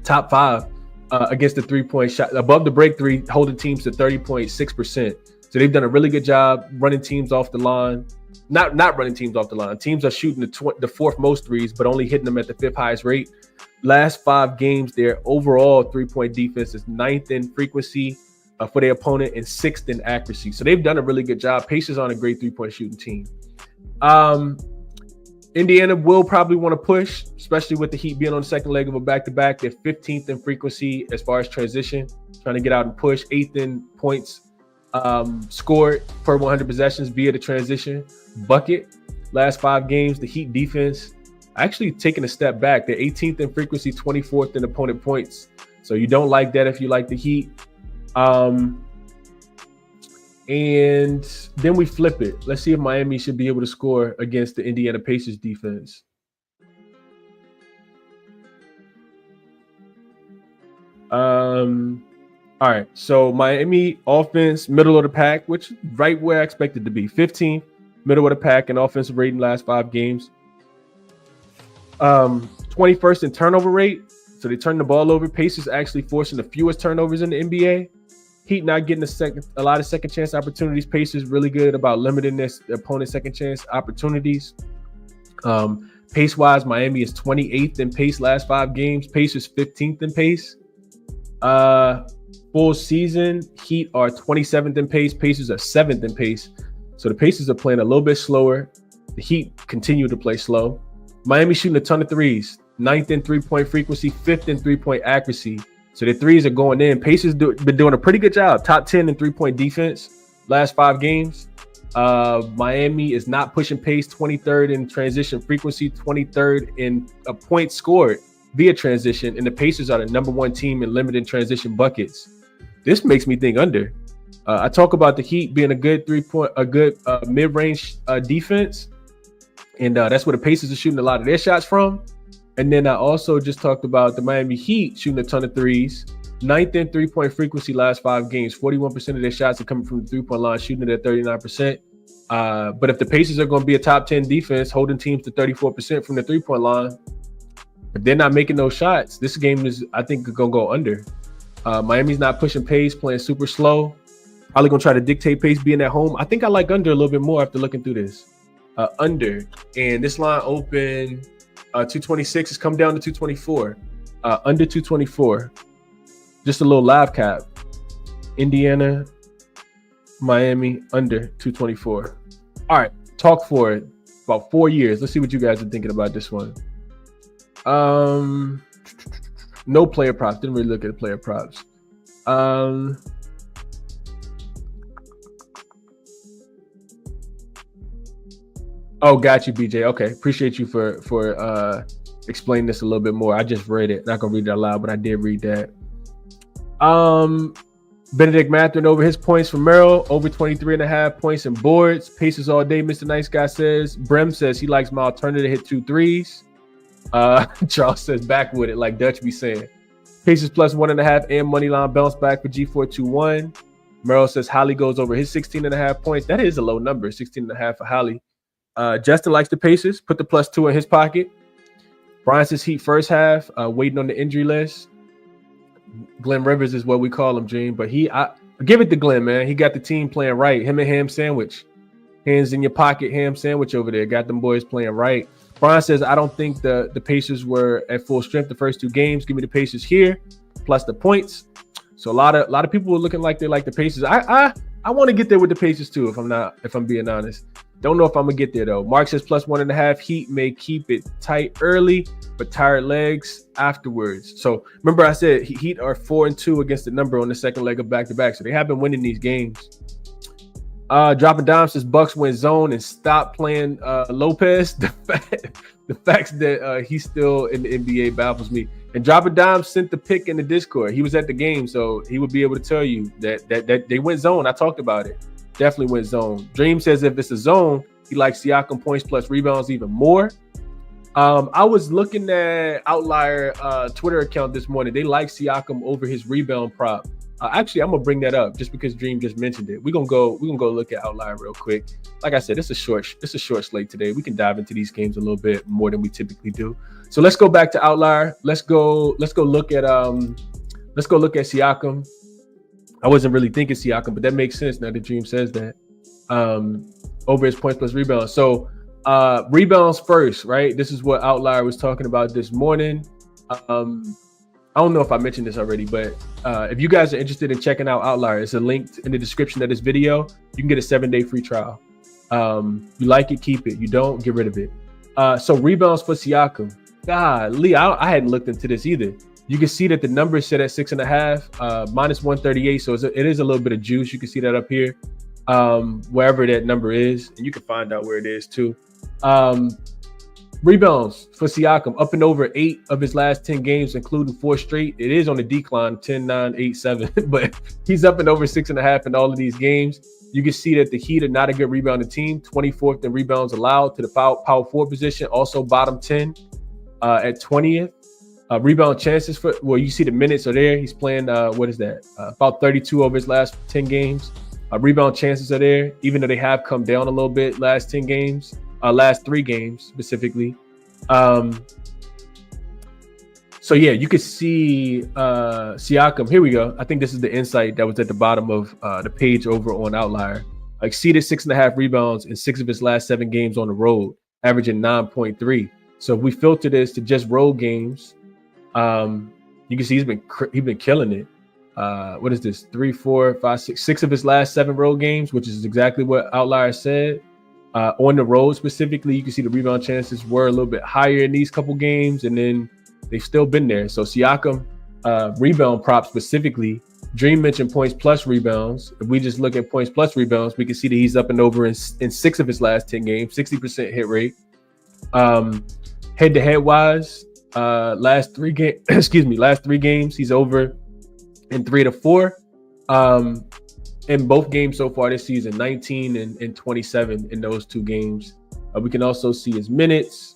top 5 against the 3-point shot, above the break 3, holding teams to 30.6%. So they've done a really good job running teams off the line. not running teams off the line. Teams are shooting the fourth most threes, but only hitting them at the fifth highest rate. Last 5 games, their overall 3-point defense is 9th in frequency for their opponent and 6th in accuracy. So they've done a really good job. Pacers aren't a great 3-point shooting team. Indiana will probably want to push, especially with the Heat being on the second leg of a back-to-back. They're 15th in frequency as far as transition, trying to get out and push. 8th in points scored per 100 possessions via the transition bucket. Last 5 games, the Heat defense actually taking a step back. They're 18th in frequency, 24th in opponent points. So you don't like that if you like the Heat. And then we flip it. Let's see if Miami should be able to score against the Indiana Pacers defense. All right. So Miami offense, middle of the pack, which is right where I expected to be. 15th, middle of the pack in offensive rating last 5 games. 21st in turnover rate. So they turn the ball over. Pacers actually forcing the fewest turnovers in the NBA. Heat not getting a lot of second chance opportunities. Pacers really good about limiting their opponent's second chance opportunities. Pace wise, Miami is 28th in pace last 5 games. Pacers 15th in pace. Full season, Heat are 27th in pace. Pacers are 7th in pace. So the Pacers are playing a little bit slower. The Heat continue to play slow. Miami shooting a ton of threes. 9th in 3-point frequency, 5th in 3-point accuracy. So the threes are going in. Pacers been doing a pretty good job. Top 10 in 3-point defense last 5 games. Miami is not pushing pace. 23rd in transition frequency. 23rd in a point scored via transition. And the Pacers are the number 1 team in limited transition buckets. This makes me think under. I talk about the Heat being a good mid-range defense. And that's where the Pacers are shooting a lot of their shots from. And then I also just talked about the Miami Heat shooting a ton of threes. 9th in 3-point frequency last 5 games. 41% of their shots are coming from the 3-point line, shooting it at 39%. But if the Pacers are going to be a top 10 defense, holding teams to 34% from the 3-point line, if they're not making those shots, this game is, I think, going to go under. Miami's not pushing pace, playing super slow. Probably going to try to dictate pace being at home. I think I like under a little bit more after looking through this. Under. And this line open... 226 has come down to 224. Under 224. Just a little live cap. Indiana, Miami, under 224. All right, talk for it. About 4 years. Let's see what you guys are thinking about this one. No player props. Didn't really look at player props. Oh, got you, BJ. Okay, appreciate you for explaining this a little bit more. I just read it. Not gonna read it out loud, but I did read that. Benedict Mathurin over his points for Merrill, over 23.5 points and boards. Pacers all day, Mr. Nice Guy says. Brem says he likes my alternative to hit 2 threes. Charles says back with it, like Dutch be saying. Pacers plus 1.5 and money line bounce back for G421. Merrill says Holly goes over his 16.5 points. That is a low number, 16.5 for Holly. Justin likes the Pacers, put the +2 in his pocket. Brian says Heat first half, waiting on the injury list. Glenn Rivers is what we call him, Gene. But I give it to Glenn, man. He got the team playing right. Him and Ham Sandwich. Hands in your pocket, Ham Sandwich over there. Got them boys playing right. Brian says, I don't think the Pacers were at full strength the first 2 games. Give me the Pacers here, plus the points. So a lot of people were looking like they like the Pacers. I want to get there with the Pacers too, if I'm being honest. Don't know if I'm gonna get there though. Mark says plus 1.5. Heat may keep it tight early, but tired legs afterwards. So remember I said Heat are 4-2 against the number on the second leg of back-to-back. So they have been winning these games. Dropping Dime says Bucks win zone and stop playing Lopez. The facts that he's still in the NBA baffles me. And Dropping Dime sent the pick in the Discord. He was at the game, so he would be able to tell you that they went zone. I talked about it. Definitely went zone. Dream says if it's a zone, he likes Siakam points plus rebounds even more. I was looking at Outlier Twitter account this morning. They like Siakam over his rebound prop. Actually, I'm gonna bring that up just because Dream just mentioned it. We're gonna go look at Outlier real quick. Like I said, it's a short slate today. We can dive into these games a little bit more than we typically do. So let's go back to Outlier. Let's go look at Siakam. I wasn't really thinking Siakam, but that makes sense now that Dream says that. over his points plus rebounds. So rebounds first, right? This is what Outlier was talking about this morning. I don't know if I mentioned this already, but if you guys are interested in checking out Outlier, it's a link in the description of this video. You can get a 7-day free trial. You like it, keep it. You don't, get rid of it. So rebounds for Siakam. Golly, I hadn't looked into this either. You can see that the number is set at 6.5, minus 138. So it is a little bit of juice. You can see that up here, wherever that number is. And you can find out where it is too. Rebounds for Siakam, up and over 8 of his last 10 games, including 4 straight. It is on the decline, 10, 9, 8, 7, but he's up and over 6.5 in all of these games. You can see that the Heat are not a good rebounding team, 24th in rebounds allowed to the power forward position, also bottom 10 at 20th. Rebound chances for, well, you see the minutes are there. He's playing, what is that? About 32 over his last 10 games. Rebound chances are there, even though they have come down a little bit last 10 games, last 3 games specifically. So yeah, you could see Siakam. Here we go. I think this is the insight that was at the bottom of the page over on Outlier. Exceeded 6.5 rebounds in 6 of his last 7 games on the road, averaging 9.3. So if we filter this to just road games, you can see he's been killing it. What is this? 3, 4, 5, 6 of his last 7 road games, which is exactly what Outlier said. On the road specifically, you can see the rebound chances were a little bit higher in these couple games, and then they've still been there. So Siakam, rebound prop specifically, Dream mentioned points plus rebounds. If we just look at points plus rebounds, we can see that he's up and over in 6 of his last 10 games, 60% hit rate. Head-to-head wise, last 3 games, he's over in 3 to 4. In both games so far this season, 19 and 27 in those 2 games. We can also see his minutes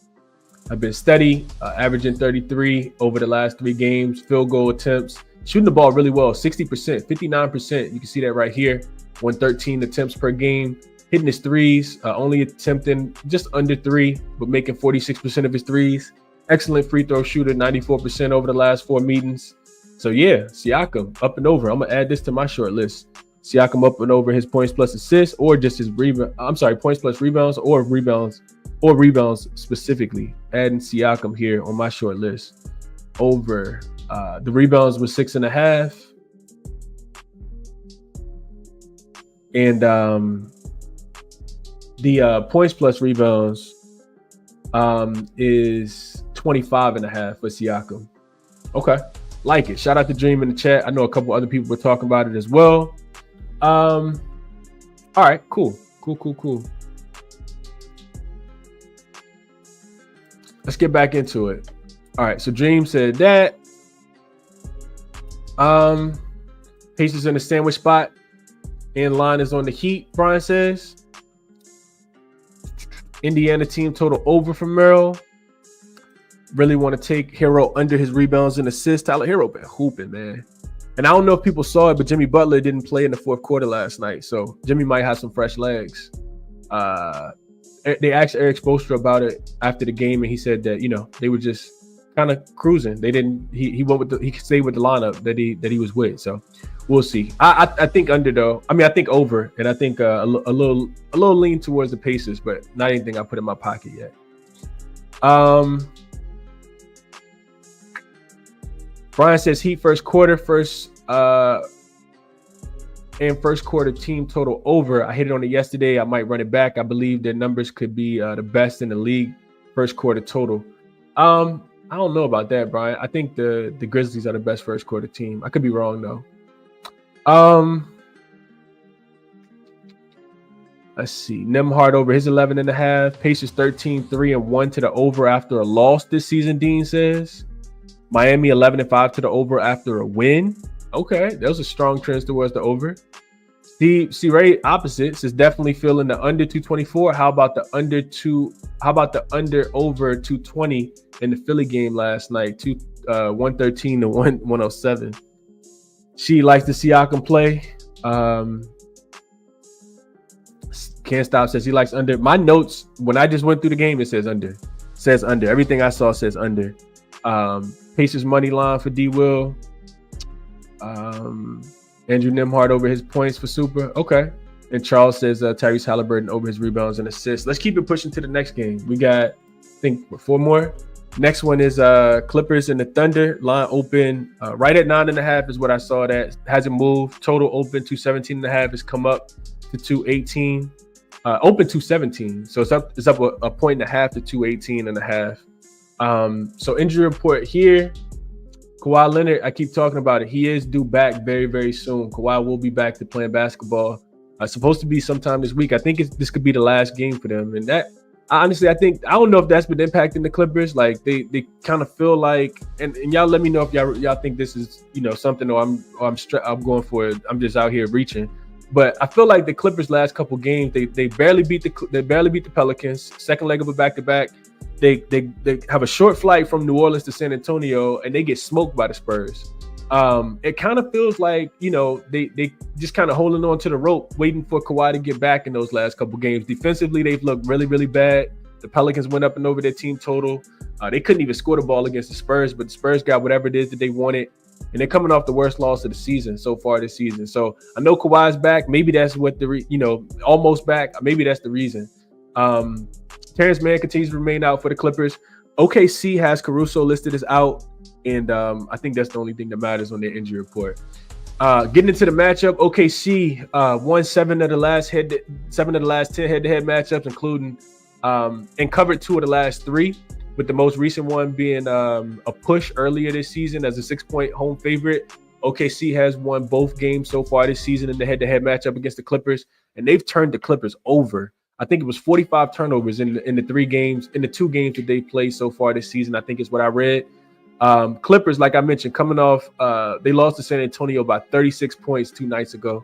have been steady, averaging 33 over the last 3 games. Field goal attempts, shooting the ball really well, 60%, 59%. You can see that right here, 113 attempts per game. Hitting his threes, only attempting just under 3, but making 46% of his threes. Excellent free throw shooter, 94% over the last 4 meetings. So yeah, Siakam up and over. I'm gonna add this to my short list. Siakam up and over his points plus assists, or just his points plus rebounds, or rebounds specifically. Adding Siakam here on my short list. Over the rebounds was 6.5, and the points plus rebounds is 25.5 for Siakam. Okay, like it. Shout out to Dream in the chat. I know a couple other people were talking about it as well. All right, cool. Let's get back into it. All right, so Dream said that. Pacers in the sandwich spot. In line is on the Heat, Brian says. Indiana team total over for Merrill. Really want to take Hero under his rebounds and assists. Tyler Hero been hooping, man. And I don't know if people saw it, but Jimmy Butler didn't play in the 4th quarter last night. So Jimmy might have some fresh legs. They asked Eric Spoelstra about it after the game, and he said that, they were just kind of cruising. They didn't. He went with he stayed with the lineup that he was with. So we'll see. I think under though. I think over, and I think a little lean towards the Pacers, but not anything I put in my pocket yet. Brian says Heat first quarter team total over. I hit it on it yesterday. I might run it back. I believe their numbers could be the best in the league. First quarter total. I don't know about that, Brian. I think the Grizzlies are the best first quarter team. I could be wrong though. Let's see. Nembhard over his 11.5. Pacers 13-3-1 to the over after a loss this season, Dean says. Miami 11-5 to the over after a win. Okay, those are strong trends towards the over. Steve C. Ray opposite says definitely feeling the under 224. How about the under over 220 in the Philly game last night? 113 to 107. She likes to see Siakam play. Can't stop says he likes under. My notes when I just went through the game, it says under. Says under. Everything I saw says under. Pacers money line for D Will. Andrew Nembhard over his points for Super. Okay. And Charles says Tyrese Halliburton over his rebounds and assists. Let's keep it pushing to the next game. We got, I think, 4 more. Next one is Clippers and the Thunder. Line open right at 9.5 is what I saw. That hasn't moved. Total open 217.5 has come up to 218. Open 217. So it's up a point and a half to 218.5. So injury report here. Kawhi Leonard, I keep talking about it. He is due back very, very soon. Kawhi will be back to playing basketball. Supposed to be sometime this week. I think this could be the last game for them. And that, honestly, I don't know if that's been impacting the Clippers. Like they kind of feel like, and y'all let me know if y'all think this is, something, or I'm going for it. I'm just out here reaching. But I feel like the Clippers last couple games, they barely beat the Pelicans. Second leg of a back-to-back. They have a short flight from New Orleans to San Antonio, and they get smoked by the Spurs. It kind of feels like, they just kind of holding on to the rope, waiting for Kawhi to get back in those last couple games. Defensively, they've looked really, really bad. The Pelicans went up and over their team total. They couldn't even score the ball against the Spurs, but the Spurs got whatever it is that they wanted. And they're coming off the worst loss of the season so far this season. So I know Kawhi's back. Maybe that's what almost back. Maybe that's the reason. Terrence Mann continues to remain out for the Clippers. OKC has Caruso listed as out. And I think that's the only thing that matters on their injury report. Getting into the matchup, OKC won 7 of the last 10 head-to-head matchups, including and covered 2 of the last 3, with the most recent one being a push earlier this season as a 6-point home favorite. OKC has won both games so far this season in the head-to-head matchup against the Clippers, and they've turned the Clippers over. I think it was 45 turnovers in the 2 games that they played so far this season, I think is what I read. Clippers, like I mentioned, coming off, they lost to San Antonio by 36 points 2 nights ago.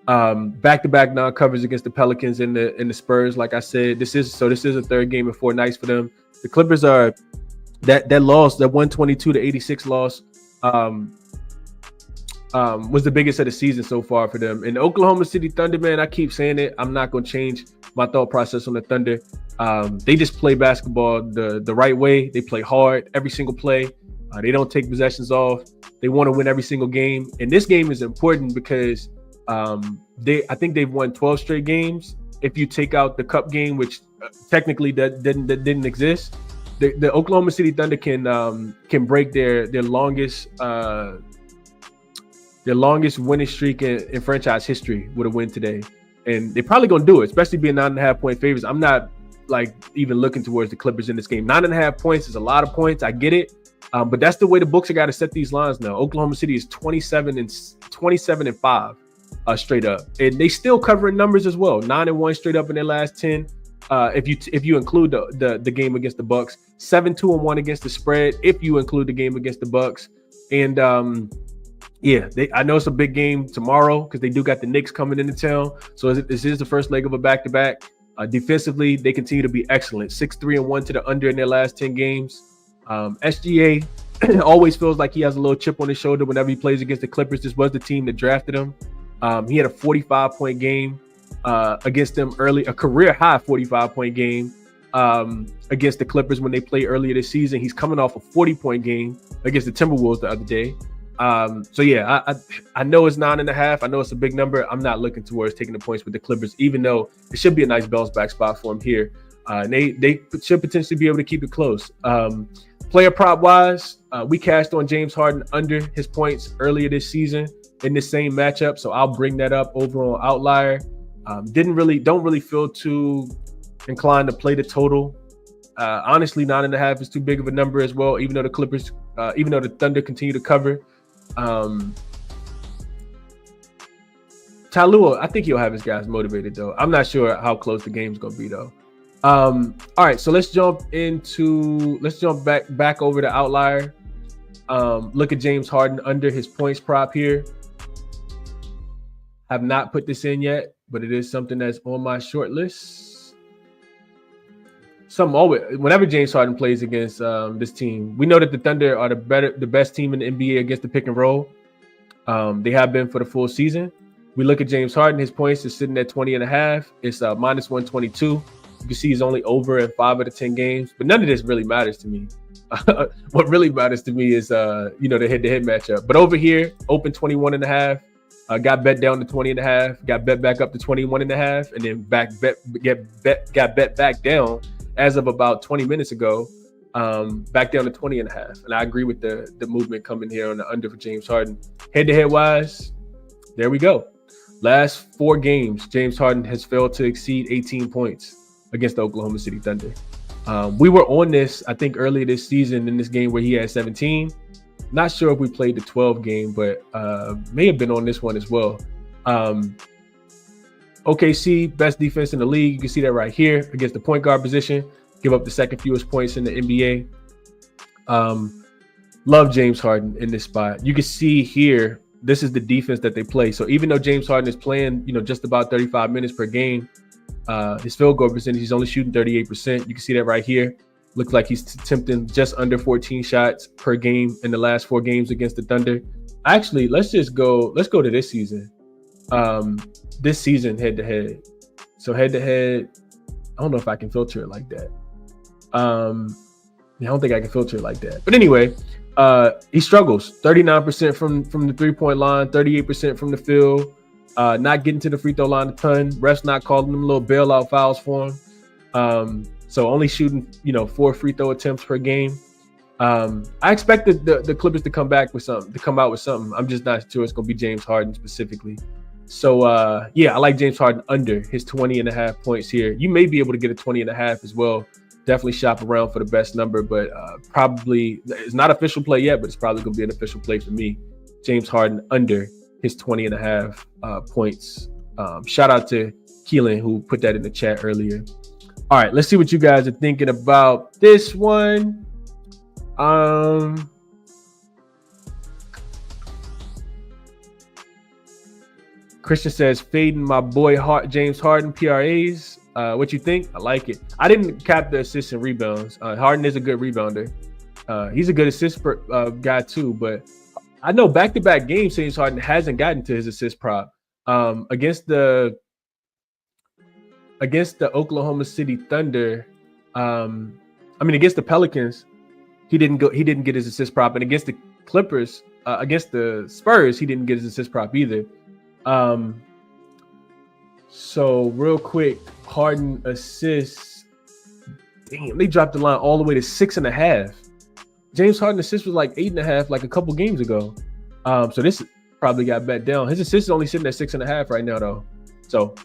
Back-to-back non-covers against the Pelicans and the Spurs. Like I said, this is a third game in 4 nights for them. The Clippers are that loss, that 122-86 loss, was the biggest of the season so far for them. And the Oklahoma City Thunder, man, I keep saying it. I'm not going to change my thought process on the Thunder. They just play basketball the right way. They play hard every single play. They don't take possessions off. They want to win every single game. And this game is important because I think they've won 12 straight games. If you take out the Cup game, which technically that didn't exist, the Oklahoma City Thunder can break their longest winning streak in franchise history with a win today. And they're probably going to do it, especially being 9.5-point favorites. I'm not even looking towards the Clippers in this game. 9.5 points is a lot of points. I get it. But that's the way the books are got to set these lines now. Oklahoma City is 27-5 straight up, and they still covering numbers as well. 9-1 straight up in their last 10. If you include the game against the Bucks, 7-2-1 against the spread. If you include the game against the Bucks, and I know it's a big game tomorrow because they do got the Knicks coming into town. So this is the first leg of a back-to-back. Defensively, they continue to be excellent. 6-3-1 to the under in their last 10 games. SGA always feels like he has a little chip on his shoulder whenever he plays against the Clippers. This was the team that drafted him. He had a 45-point game against them early, a career-high 45-point game against the Clippers when they played earlier this season. He's coming off a 40-point game against the Timberwolves the other day. I know it's 9.5. I know it's a big number. I'm not looking towards taking the points with the Clippers, even though it should be a nice bounce back spot for him here. And they should potentially be able to keep it close. Player prop wise, we cashed on James Harden under his points earlier this season in the same matchup, so I'll bring that up over on Outlier. Don't really feel too inclined to play the total. Honestly, 9.5 is too big of a number as well. Even though the Thunder continue to cover. Talua, I think he'll have his guys motivated though. I'm not sure how close the game's gonna be though. All right, so let's jump back over to Outlier. Look at James Harden under his points prop here. Have not put this in yet, but it is something that's on my short list. Whenever James Harden plays against this team, we know that the Thunder are the best team in the NBA against the pick and roll. They have been for the full season. We look at James Harden, his points is sitting at 20.5. It's minus 122. You can see he's only over in 5 of the 10 games, but none of this really matters to me. What really matters to me is, the head-to-head matchup. But over here, open 21.5. Got bet down to 20.5, got bet back up to 21.5, and then got bet back down as of about 20 minutes ago, back down to 20.5. And I agree with the movement coming here on the under for James Harden. Head-to-head wise, there we go. Last 4 games, James Harden has failed to exceed 18 points against the Oklahoma City Thunder. We were on this, I think, earlier this season in this game where he had 17. Not sure if we played the 12 game, but may have been on this one as well. OKC, best defense in the league. You can see that right here against the point guard position. Give up the second fewest points in the NBA. Love James Harden in this spot. You can see here, this is the defense that they play. So even though James Harden is playing, just about 35 minutes per game, his field goal percentage, he's only shooting 38%. You can see that right here. Looks like he's attempting just under 14 shots per game in the last 4 games against the Thunder. Actually, let's go to this season. This season head-to-head. So head-to-head, I don't know if I can filter it like that. I don't think I can filter it like that. But anyway, he struggles. 39% from the three-point line, 38% from the field, not getting to the free throw line a ton. Refs not calling them little bailout fouls for him. So only shooting, 4 free throw attempts per game. I expect the Clippers to come out with something. I'm just not sure it's going to be James Harden specifically. So, I like James Harden under his 20.5 points here. You may be able to get a 20.5 as well. Definitely shop around for the best number, but probably it's not official play yet, but it's probably going to be an official play for me. James Harden under his 20.5 points. Shout out to Keelan who put that in the chat earlier. All right, let's see what you guys are thinking about this one. Christian says, fading my boy James Harden PRAs. What you think? I like it. I didn't cap the assists and rebounds. Harden is a good rebounder. He's a good assist guy too, but I know back-to-back games, James Harden hasn't gotten to his assist prop. Against the Oklahoma City Thunder, against the Pelicans, he didn't get his assist prop, and against the Clippers, against the Spurs, he didn't get his assist prop either. So real quick, Harden assists. Damn, they dropped the line all the way to 6.5. James Harden assists was like 8.5, like a couple games ago. So this probably got bet down. His assist is only sitting at 6.5 right now, though. So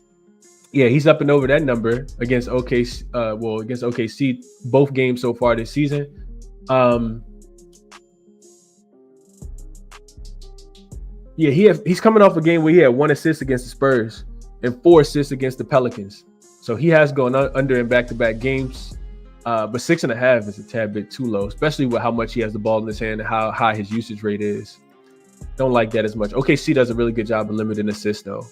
yeah, he's up and over that number against OKC. Against OKC, both games so far this season. He's coming off a game where he had 1 assist against the Spurs and 4 assists against the Pelicans. So he has gone under in back-to-back games. But 6.5 is a tad bit too low, especially with how much he has the ball in his hand and how high his usage rate is. Don't like that as much. OKC does a really good job of limiting assists, though.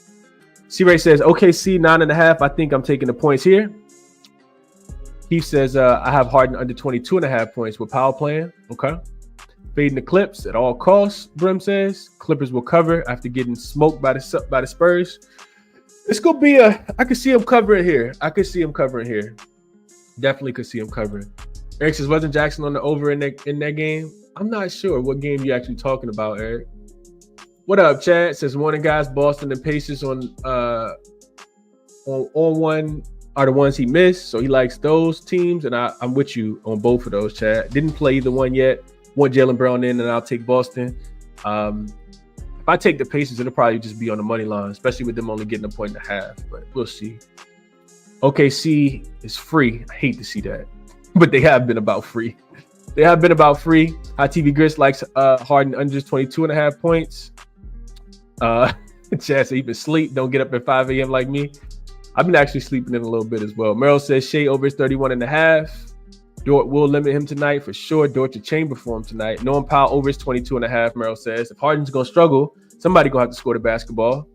C-Ray says, OKC 9.5. I think I'm taking the points here. He says, I have Harden under 22.5 points with power playing. Okay. Fading the Clips at all costs, Brim says. Clippers will cover after getting smoked by the Spurs. It's going to be I could see him covering here. Definitely could see him covering. Eric says, wasn't jaXon on the over in that game? I'm not sure what game you're actually talking about, Eric. What up, Chad? Says, morning, guys. Boston and Pacers on one are the ones he missed, so he likes those teams, and I'm with you on both of those, Chad. Didn't play either one yet. Want Jaylen Brown in, and I'll take Boston. If I take the Pacers, it'll probably just be on the money line, especially with them only getting 1.5, but we'll see. OKC is free. I hate to see that, but they have been about free. High TV Grits likes Harden under 22.5 points. Chad said he been sleep. Don't get up at 5 a.m. like me. I've been actually sleeping in a little bit as well. Merrill says Shea over his 31.5. Dort will limit him tonight for sure. Dort to chamber for him tonight. Norman Powell over his 22.5. Merrill says if Harden's gonna struggle, somebody gonna have to score the basketball.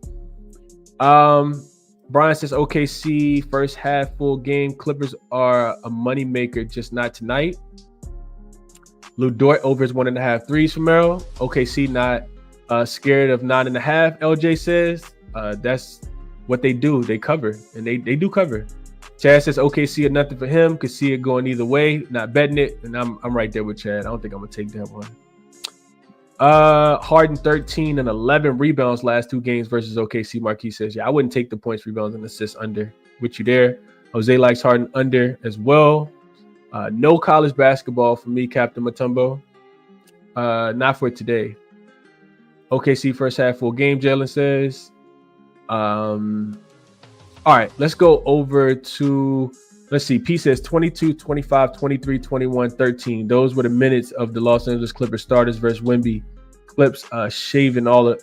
Brian says OKC first half full game. Clippers are a money maker, just not tonight. Lou Dort over his 1.5 threes for Merrill. OKC not scared of 9.5. LJ says that's what they do. They cover, and they do cover. Chad says OKC or nothing for him. Could see it going either way. Not betting it, and I'm right there with Chad. I don't think I'm gonna take that one. Harden 13 and 11 rebounds last 2 games versus OKC. Marquis says, yeah, I wouldn't take the points, rebounds, and assists under. With you there. Jose likes Harden under as well. No college basketball for me, Captain Mutombo. Not for today. OKC first half full game, Jalen says. All right, let's go over to, let's see. P says 22, 25, 23, 21, 13. Those were the minutes of the Los Angeles Clippers starters versus Wemby. Clips shoving all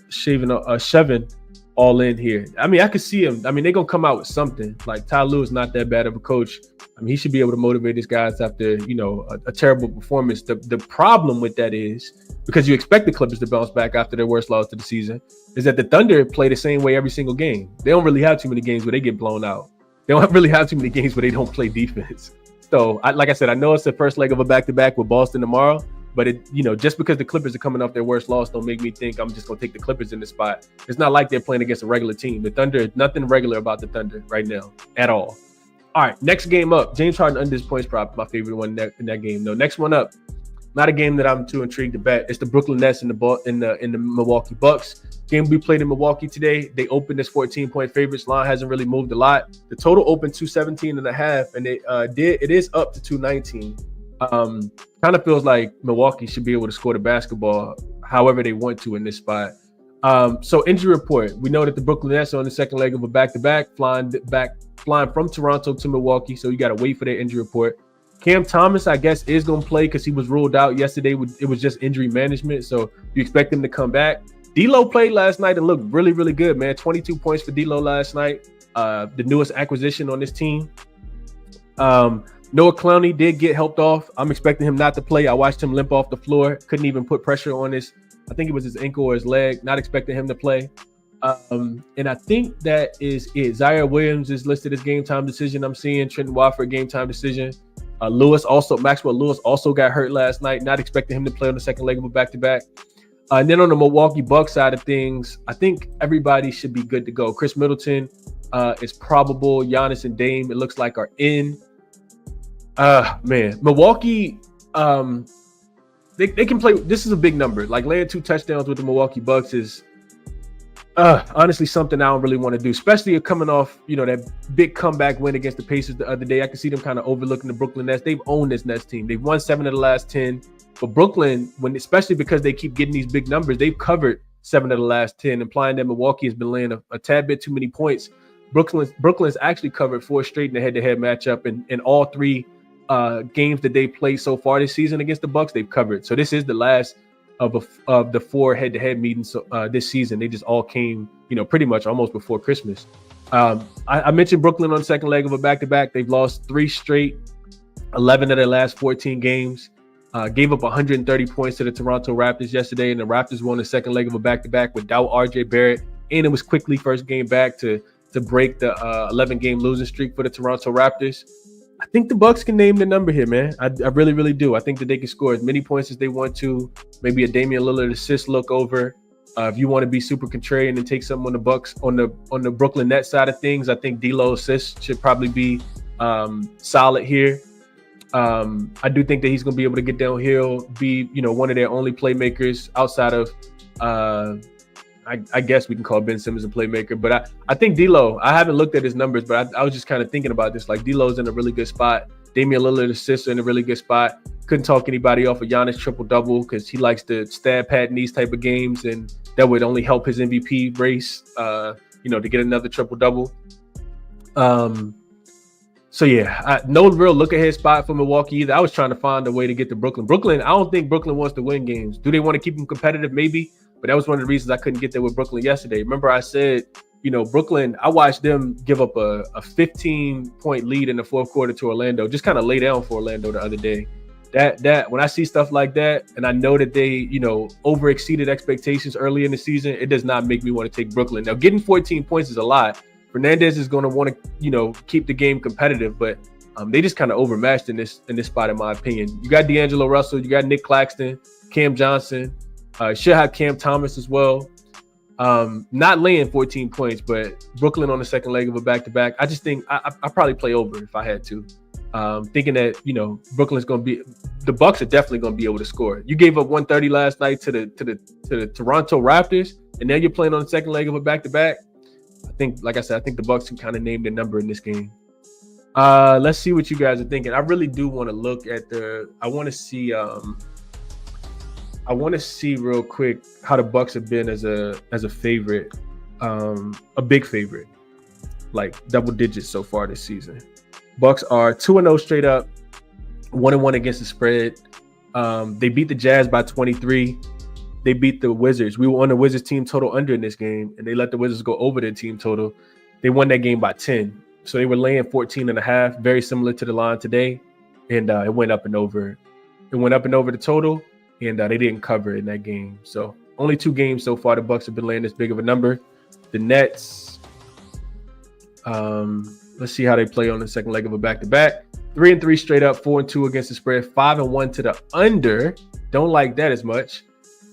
in here. I mean, I could see him. I mean, they're gonna come out with something. Like Ty Lue is not that bad of a coach. I mean, he should be able to motivate his guys after, you know, a terrible performance. The problem with that is, because you expect the Clippers to bounce back after their worst loss of the season, is that the Thunder play the same way every single game. They don't really have too many games where they get blown out. They don't really have too many games where they don't play defense. So, like I said, I know it's the first leg of a back-to-back with Boston tomorrow, but it, you know, just because the Clippers are coming off their worst loss, don't make me think I'm just gonna take the Clippers in this spot. It's not like they're playing against a regular team. The Thunder, nothing regular about the Thunder right now at all. All right, next game up. James Harden under his points prop, my favorite one in that game. No, next one up. Not a game that I'm too intrigued to bet. It's the Brooklyn Nets and the Milwaukee Bucks. Game we played in Milwaukee today. They opened as 14-point favorites. Line hasn't really moved a lot. The total opened 217.5, and it is up to 219. Kind of feels like Milwaukee should be able to score the basketball however they want to in this spot. So injury report. We know that the Brooklyn Nets are on the second leg of a back-to-back, flying from Toronto to Milwaukee. So you got to wait for their injury report. Cam Thomas, I guess, is going to play because he was ruled out yesterday. It was just injury management. So you expect him to come back. D'Lo played last night and looked really, really good, man. 22 points for D'Lo last night. The newest acquisition on this team. Noah Clowney did get helped off. I'm expecting him not to play. I watched him limp off the floor. Couldn't even put pressure on his, I think it was his ankle or his leg. Not expecting him to play. And I think that is it. Zaire Williams is listed as game time decision. I'm seeing Trenton Watford game time decision. Maxwell Lewis also got hurt last night. Not expecting him to play on the second leg of a back-to-back. And then on the Milwaukee Bucks side of things, I think everybody should be good to go. Chris Middleton is probable. Giannis and Dame, it looks like, are in. Man, Milwaukee, they can play. This is a big number. Like laying 2 touchdowns with the Milwaukee Bucks is honestly something I don't really want to do, especially coming off, you know, that big comeback win against the Pacers the other day. I can see them kind of overlooking the Brooklyn Nets. They've owned this Nets team. They've won 7 of the last 10. But Brooklyn, especially because they keep getting these big numbers, they've covered 7 of the last 10, implying that Milwaukee has been laying a tad bit too many points. Brooklyn's actually covered 4 straight in the head-to-head matchup, and in all 3 games that they played so far this season against the Bucks, they've covered. So this is the last of the 4 head-to-head meetings this season. They just all came, you know, pretty much almost before Christmas. I mentioned Brooklyn on the second leg of a back-to-back. They've lost 3 straight, 11 of their last 14 games. Gave up 130 points to the Toronto Raptors yesterday, and the Raptors won the second leg of a back-to-back without RJ Barrett. And it was quickly first game back to break the 11-game losing streak for the Toronto Raptors. I think the Bucks can name the number here, man. I really, really do. I think that they can score as many points as they want to. Maybe a Damian Lillard assist look over. If you want to be super contrarian and take something on the Bucks on the Brooklyn Nets side of things, I think D'Lo assists should probably be solid here. I do think that he's going to be able to get downhill, be, you know, one of their only playmakers outside of, I guess we can call Ben Simmons a playmaker. But I think D'Lo, I haven't looked at his numbers, but I was just kind of thinking about this. Like, D'Lo's in a really good spot. Damian Lillard assists are in a really good spot. Couldn't talk anybody off of Giannis triple-double because he likes to stab pat in these type of games, and that would only help his MVP race, you know, to get another triple-double. So yeah, no real look ahead spot for Milwaukee either. I was trying to find a way to get to Brooklyn. I don't think Brooklyn wants to win games. Do they want to keep them competitive? Maybe, but that was one of the reasons I couldn't get there with Brooklyn yesterday. Remember I said, you know, Brooklyn, I watched them give up a 15-point lead in the fourth quarter to Orlando, just kind of lay down for Orlando the other day. That when I see stuff like that, and I know that they, you know, over exceeded expectations early in the season, it does not make me want to take Brooklyn. Now, getting 14 points is a lot. Fernandez is going to want to, you know, keep the game competitive, but they just kind of overmatched in this spot, in my opinion. You got D'Angelo Russell, you got Nick Claxton, Cam Johnson, should have Cam Thomas as well. Not laying 14 points, but Brooklyn on the second leg of a back-to-back. I just think I probably play over if I had to. thinking that Brooklyn's going to be, the Bucks are definitely going to be able to score. You gave up 130 last night to the Toronto Raptors, and now you're playing on the second leg of a back-to-back. I think, like I said, I think the Bucks can kind of name their number in this game. Let's see what you guys are thinking. I really do want to look at I want to see real quick how the Bucks have been as a favorite, a big favorite, like double digits so far this season. Bucks are 2-0 straight up, 1-1 against the spread. They beat the Jazz by 23. They beat the Wizards. We were on the Wizards team total under in this game, and they let the Wizards go over their team total. They won that game by 10. So they were laying 14.5, very similar to the line today. And it went up and over. It went up and over the total, and they didn't cover in that game. So only 2 games so far the Bucks have been laying this big of a number. The Nets, let's see how they play on the second leg of a back-to-back. 3-3 straight up, 4-2 against the spread, 5-1 to the under. Don't like that as much.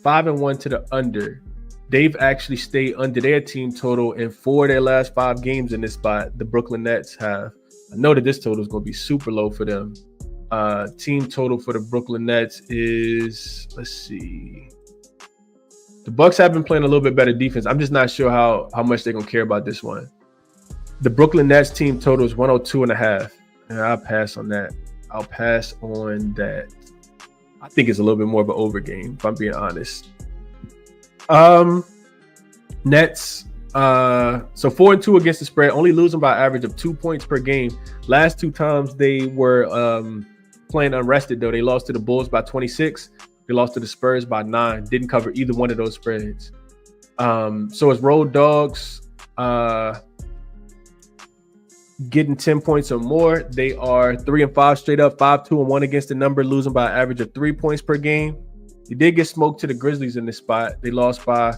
5-1 to the under. They've actually stayed under their team total in 4 of their last 5 games in this spot. The Brooklyn Nets have. I know that this total is going to be super low for them. Team total for the Brooklyn Nets is, let's see. The Bucks have been playing a little bit better defense. I'm just not sure how much they're going to care about this one. The Brooklyn Nets team total is 102.5. And I'll pass on that. I'll pass on that. I think it's a little bit more of an over game, if I'm being honest. Nets, so 4-2 against the spread, only losing by an average of 2 points per game. Last 2 times they were playing unrested, though. They lost to the Bulls by 26. They lost to the Spurs by 9. Didn't cover either one of those spreads. So as road dogs, getting 10 points or more, they are 3-5 straight up, 5-2-1 against the number, losing by an average of 3 points per game. They did get smoked to the Grizzlies in this spot. They lost by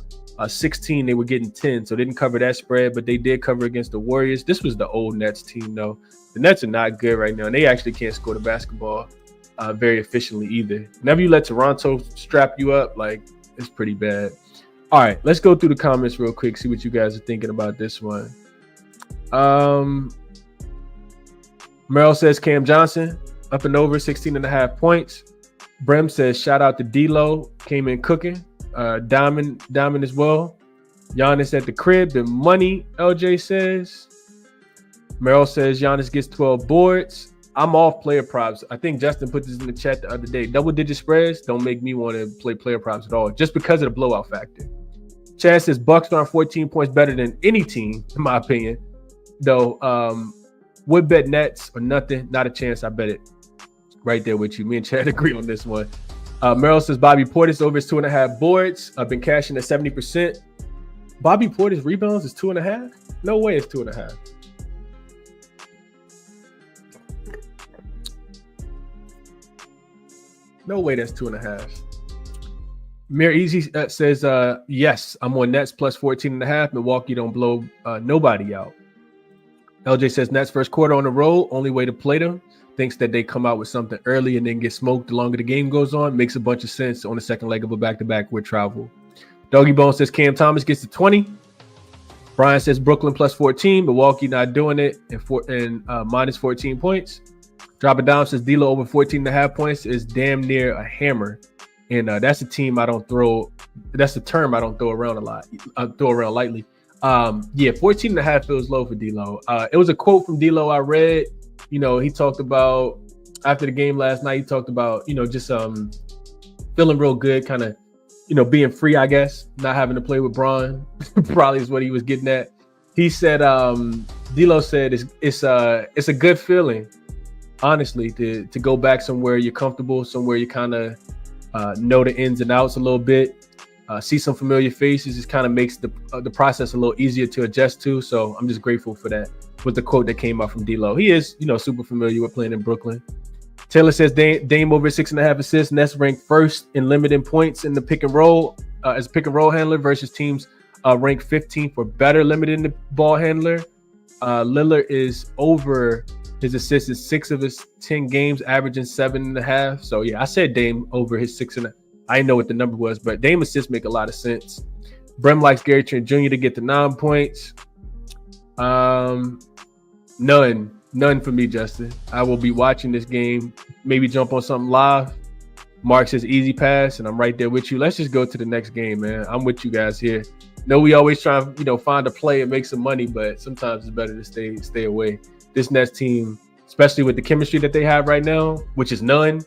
16. They were getting 10, so they didn't cover that spread, but they did cover against the Warriors. This was the old Nets team, though. The Nets are not good right now, and they actually can't score the basketball very efficiently either. Whenever you let Toronto strap you up, like, it's pretty bad. All right, let's go through the comments real quick, see what you guys are thinking about this one. Merrill says Cam Johnson, up and over, 16.5 points. Brem says, shout out to D-Lo, came in cooking. Diamond as well. Giannis at the crib, the money, LJ says. Merrill says Giannis gets 12 boards. I'm off player props. I think Justin put this in the chat the other day. Double-digit spreads don't make me want to play player props at all, just because of the blowout factor. Chad says Bucks are 14 points better than any team, in my opinion. Though, would bet Nets or nothing, not a chance. I bet it. Right there with you. Me and Chad agree on this one. Merrill says Bobby Portis over his 2.5 boards. I've been cashing at 70%. Bobby Portis rebounds is 2.5? No way it's 2.5. No way that's 2.5. Mir Easy says, yes, I'm on Nets plus 14.5. Milwaukee don't blow nobody out. LJ says Nets first quarter on the road, only way to play them. Thinks that they come out with something early and then get smoked the longer the game goes on. Makes a bunch of sense on the second leg of a back-to-back with travel. Doggy Bone says Cam Thomas gets to 20. Brian says Brooklyn plus 14. Milwaukee not doing it and minus 14 points. Drop It Down says D'Lo over 14.5 points is damn near a hammer. And that's a team I don't throw. That's a term I don't throw around a lot. I throw around lightly. Yeah, 14.5 feels low for D'Lo. It was a quote from D'Lo I read. You know, he talked about after the game last night, he talked about, you know, just feeling real good, kind of, you know, being free, I guess, not having to play with Bron, probably is what he was getting at. He said, D'Lo said it's a good feeling, honestly, to go back somewhere you're comfortable, somewhere you kind of know the ins and outs a little bit, see some familiar faces. It kind of makes the process a little easier to adjust to. So I'm just grateful for that. With the quote that came out from D'Lo. He is, you know, super familiar with playing in Brooklyn. Taylor says Dame over 6.5 assists. Nets ranked first in limited points in the pick and roll as pick and roll handler versus teams ranked 15th for better limited the ball handler. Lillard is over his assists in 6 of his 10 games, averaging 7.5. So yeah, I said Dame over his 6.5. I didn't know what the number was, but Dame assists make a lot of sense. Brem likes Gary Trent Jr. to get to 9 points. None. None for me, Justin. I will be watching this game, maybe jump on something live. Mark says easy pass, and I'm right there with you. Let's just go to the next game, man. I'm with you guys here. No, we always try to, find a play and make some money, but sometimes it's better to stay away. This Nets team, especially with the chemistry that they have right now, which is none.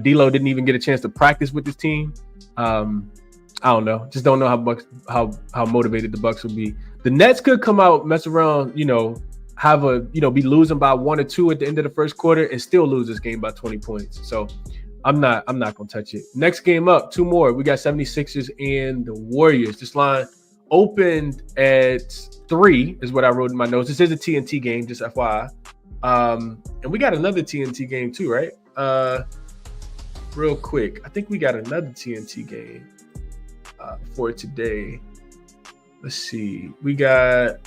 D'Lo didn't even get a chance to practice with this team. I don't know. Just don't know how motivated the Bucks will be. The Nets could come out, mess around, have be losing by 1 or 2 at the end of the first quarter and still lose this game by 20 points. So I'm not gonna touch it. Next game up, 2 more. We got 76ers and the Warriors. This line opened at 3 is what I wrote in my notes. This is a TNT game, just FYI. And we got another TNT game too, right? Real quick, I think we got another TNT game for today. Let's see. We got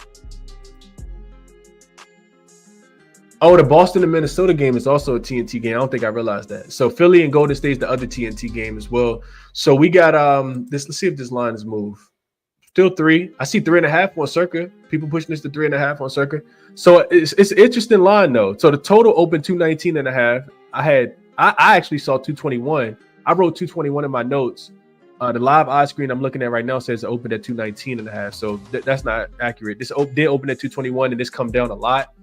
the Boston and Minnesota game is also a TNT game. I don't think I realized that. So Philly and Golden State is the other TNT game as well. So we got this. Let's see if this line is moved. Still 3. I see 3.5 on Circa. People pushing this to 3.5 on Circa. So it's an interesting line though. So the total opened 219.5. I actually saw 221. I wrote 221 in my notes. The live eye screen I'm looking at right now says it opened at 219.5. So that's not accurate. This did open at 221 and this come down a lot.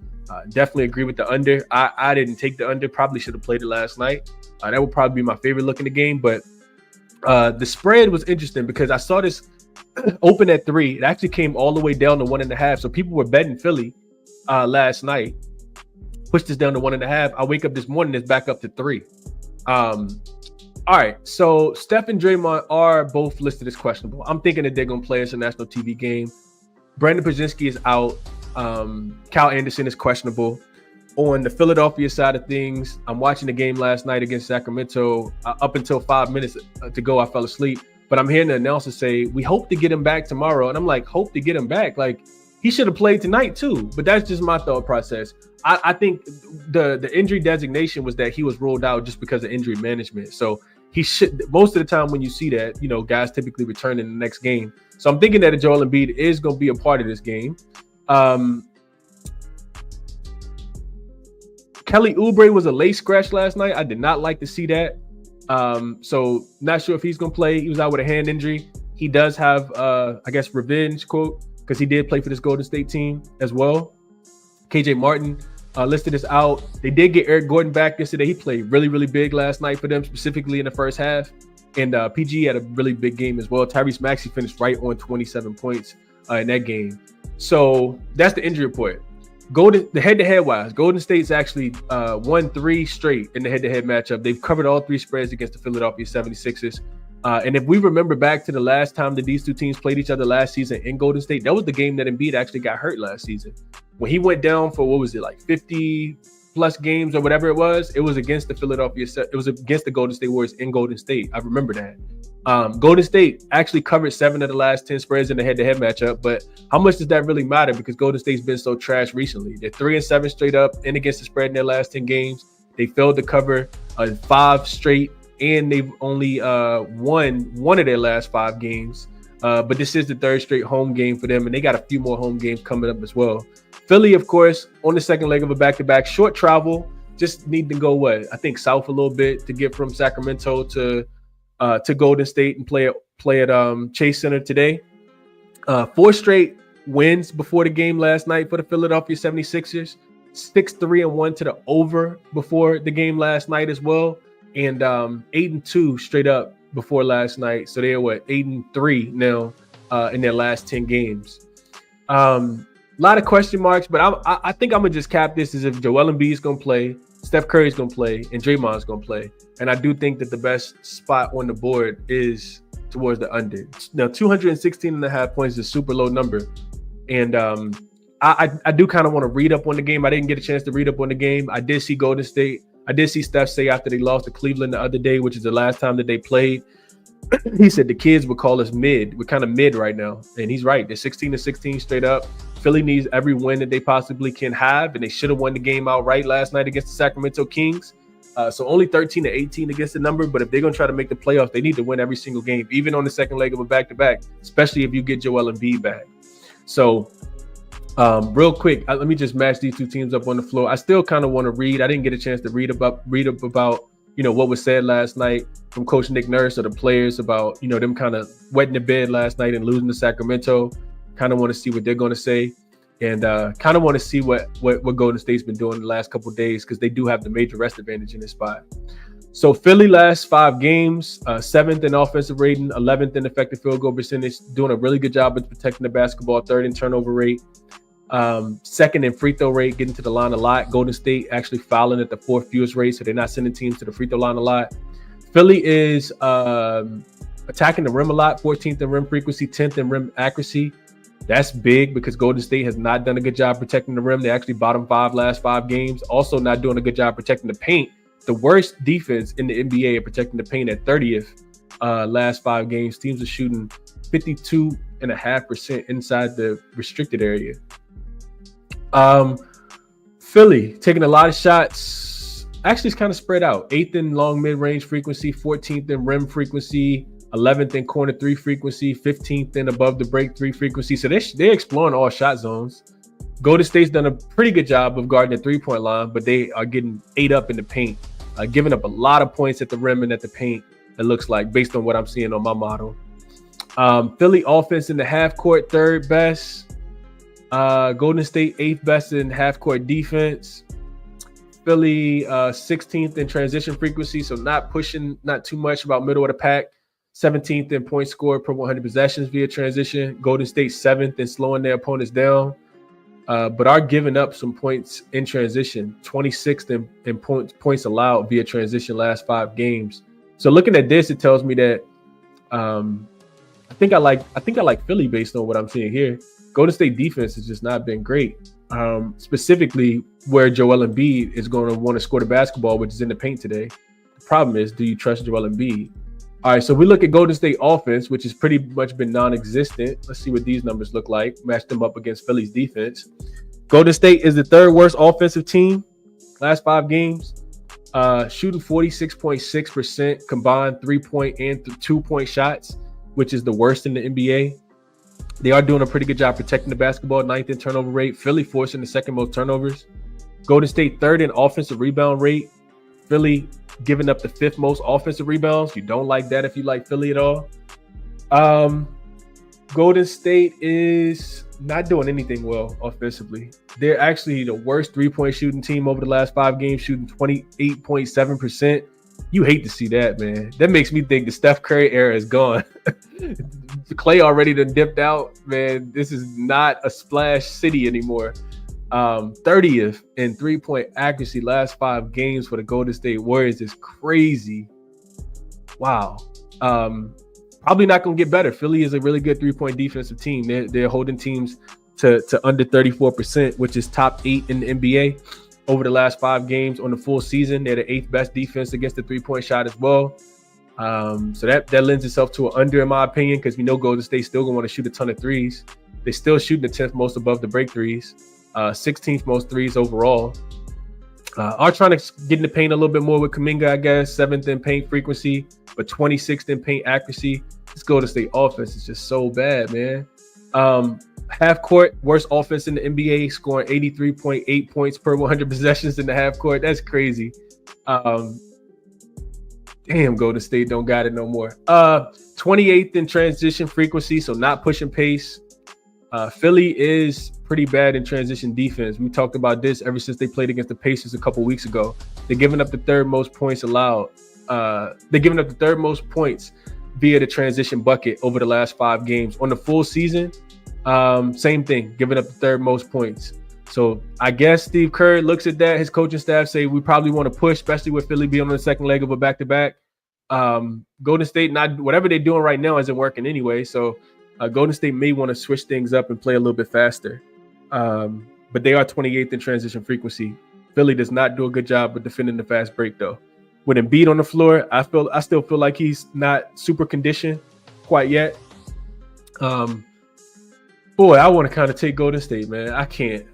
Definitely agree with the under. I didn't take the under. Probably should have played it last night. That would probably be my favorite look in the game. But the spread was interesting because I saw this open at 3. It actually came all the way down to 1.5. So people were betting Philly last night. Pushed this down to 1.5. I wake up this morning, it's back up to 3. All right. So Steph and Draymond are both listed as questionable. I'm thinking that they're going to play us a national TV game. Brandon Podziemski is out. Kyle Anderson is questionable. On the Philadelphia side of things, I'm watching the game last night against Sacramento. Up until 5 minutes to go, I fell asleep. But I'm hearing the announcer say, we hope to get him back tomorrow. And I'm like, hope to get him back? Like, he should have played tonight too. But that's just my thought process. I think the injury designation was that he was ruled out just because of injury management. So he should, most of the time when you see that, guys typically return in the next game. So I'm thinking that Joel Embiid is going to be a part of this game. Kelly Oubre was a late scratch last night. I did not like to see that. So not sure if he's going to play. He was out with a hand injury. He does have, revenge, quote, because he did play for this Golden State team as well. KJ Martin listed as out. They did get Eric Gordon back yesterday. He played really, really big last night for them, specifically in the first half. And PG had a really big game as well. Tyrese Maxey finished right on 27 points in that game. So that's the injury report. The head-to-head wise, Golden State's actually won 3 straight in the head-to-head matchup. They've covered all 3 spreads against the Philadelphia 76ers. And if we remember back to the last time that these two teams played each other last season in Golden State, that was the game that Embiid actually got hurt last season. When he went down for, 50 plus games or whatever it was against the against the Golden State Warriors in Golden State. I remember that. Golden State actually covered 7 of the last 10 spreads in the head-to-head matchup, but how much does that really matter? Because Golden State's been so trash recently. They're 3-7 straight up and against the spread in their last 10 games. They failed to cover 5 straight, and they've only won 1 of their last 5 games. But this is the 3rd straight home game for them, and they got a few more home games coming up as well. Philly, of course, on the second leg of a back-to-back, short travel, just need to go I think south a little bit to get from Sacramento to Golden State and play at Chase Center today. 4 straight wins before the game last night for the Philadelphia 76ers. 6-3-1 to the over before the game last night as well. And 8-2 straight up before last night. So they're 8-3 now in their last 10 games. A lot of question marks, but I think I'm going to just cap this as if Joel Embiid is going to play, Steph Curry is going to play, and Draymond is going to play. And I do think that the best spot on the board is towards the under. Now, 216.5 points is a super low number. And I do kind of want to read up on the game. I didn't get a chance to read up on the game. I did see Golden State. I did see Steph say after they lost to Cleveland the other day, which is the last time that they played, he said the kids would call us mid. We're kind of mid right now. And he's right. They're 16-16 straight up. Philly needs every win that they possibly can have, and they should have won the game outright last night against the Sacramento Kings. So only 13-18 against the number, but if they're going to try to make the playoffs, they need to win every single game, even on the second leg of a back-to-back, especially if you get Joel Embiid back. So Real quick, let me just match these two teams up on the floor. I still kind of want to read. I didn't get a chance to read up about what was said last night from Coach Nick Nurse or the players about them kind of wetting the bed last night and losing to Sacramento. Kind of want to see what they're going to say, and kind of want to see what Golden State's been doing the last couple of days, because they do have the major rest advantage in this spot. So Philly last 5 games, 7th in offensive rating, 11th in effective field goal percentage, doing a really good job of protecting the basketball, 3rd in turnover rate, 2nd in free throw rate, getting to the line a lot. Golden State actually fouling at the 4th fewest rate, so they're not sending teams to the free throw line a lot. Philly is attacking the rim a lot, 14th in rim frequency, 10th in rim accuracy. That's big because Golden State has not done a good job protecting the rim. They actually bottom 5 last 5 games. Also not doing a good job protecting the paint. The worst defense in the NBA at protecting the paint at 30th last 5 games. Teams are shooting 52.5% inside the restricted area. Philly taking a lot of shots. Actually, it's kind of spread out. 8th in long mid-range frequency, 14th in rim frequency, 11th in corner 3 frequency, 15th in above the break 3 frequency. So they're exploring all shot zones. Golden State's done a pretty good job of guarding the 3-point line, but they are getting ate up in the paint, giving up a lot of points at the rim and at the paint, it looks like, based on what I'm seeing on my model. Philly offense in the half court, 3rd best. Golden State 8th best in half court defense. Philly 16th in transition frequency, so not pushing, not too much about middle of the pack. 17th in points scored per 100 possessions via transition. Golden State 7th in slowing their opponents down. But are giving up some points in transition, 26th in points allowed via transition last 5 games. So looking at this, it tells me that I think I like Philly based on what I'm seeing here. Golden State defense has just not been great, specifically where Joel Embiid is going to want to score the basketball, which is in the paint today. The problem is, do you trust Joel Embiid? All right, so we look at Golden State offense, which has pretty much been non-existent. Let's see what these numbers look like. Match them up against Philly's defense. Golden State is the 3rd worst offensive team last 5 games, shooting 46.6% combined 3-point and 2-point shots, which is the worst in the NBA. They are doing a pretty good job protecting the basketball, 9th in turnover rate. Philly forcing the 2nd most turnovers. Golden State 3rd in offensive rebound rate. Philly giving up the 5th most offensive rebounds. You don't like that if you like Philly at all. Golden State is not doing anything well offensively. They're actually the worst 3-point shooting team over the last 5 games, shooting 28.7%. You hate to see that, man. That makes me think the Steph Curry era is gone. Clay already done dipped out, man. This is not a splash city anymore. 30th in 3-point accuracy last 5 games for the Golden State Warriors is crazy. Wow. Probably not going to get better. Philly is a really good 3-point defensive team. They're holding teams to under 34%, which is top 8 in the NBA over the last 5 games on the full season. They're the 8th best defense against the 3-point shot as well. So that lends itself to an under, in my opinion, because we know Golden State's still going to want to shoot a ton of threes. They're still shooting the 10th most above the break threes. 16th most threes overall. Are trying to get in the paint a little bit more with Kuminga, I guess. 7th in paint frequency, but 26th in paint accuracy. This Golden State offense is just so bad, man. Half court, worst offense in the NBA, scoring 83.8 points per 100 possessions in the half court. That's crazy. Damn, Golden State don't got it no more. 28th in transition frequency, so not pushing pace. Philly is pretty bad in transition defense. We talked about this ever since they played against the Pacers a couple weeks ago. They're giving up the 3rd most points allowed. They're giving up the 3rd most points via the transition bucket over the last 5 games. On the full season, same thing, giving up the 3rd most points. So I guess Steve Kerr looks at that. His coaching staff say we probably want to push, especially with Philly being on the 2nd leg of a back-to-back. Golden State, not whatever they're doing right now isn't working anyway. So Golden State may want to switch things up and play a little bit faster. But they are 28th in transition frequency. Philly does not do a good job of defending the fast break, though. With Embiid on the floor, I still feel like he's not super conditioned quite yet. Boy, I want to kind of take Golden State, man. I can't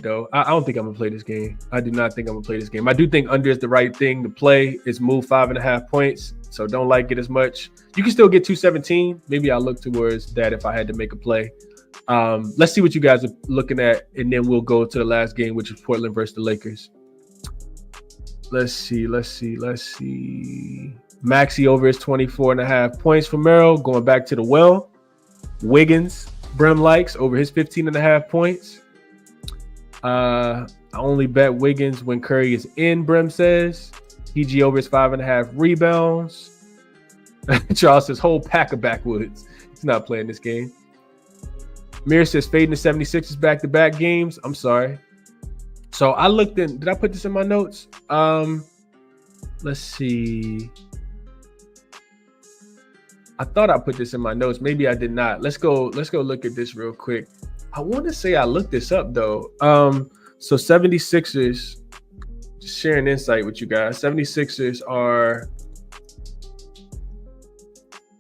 though. I don't think I'm gonna play this game. I do not think I'm gonna play this game. I do think under is the right thing to play. It's move 5.5 points, so don't like it as much. You can still get 217. Maybe I'll look towards that if I had to make a play. Let's see what you guys are looking at, and then we'll go to the last game, which is Portland versus the Lakers. Let's see. Maxey over his 24.5 points for Merrill. Going back to the well. Wiggins, Brim likes over his 15.5 points. I only bet Wiggins when Curry is in, Brim says. PG over his 5.5 rebounds. Charles says, whole pack of backwoods. He's not playing this game. Mir says, fading the 76ers back-to-back games. I'm sorry. So I looked in. Did I put this in my notes? Let's see. I thought I put this in my notes. Maybe I did not. Let's go look at this real quick. I want to say I looked this up though. So 76ers, just sharing insight with you guys. 76ers are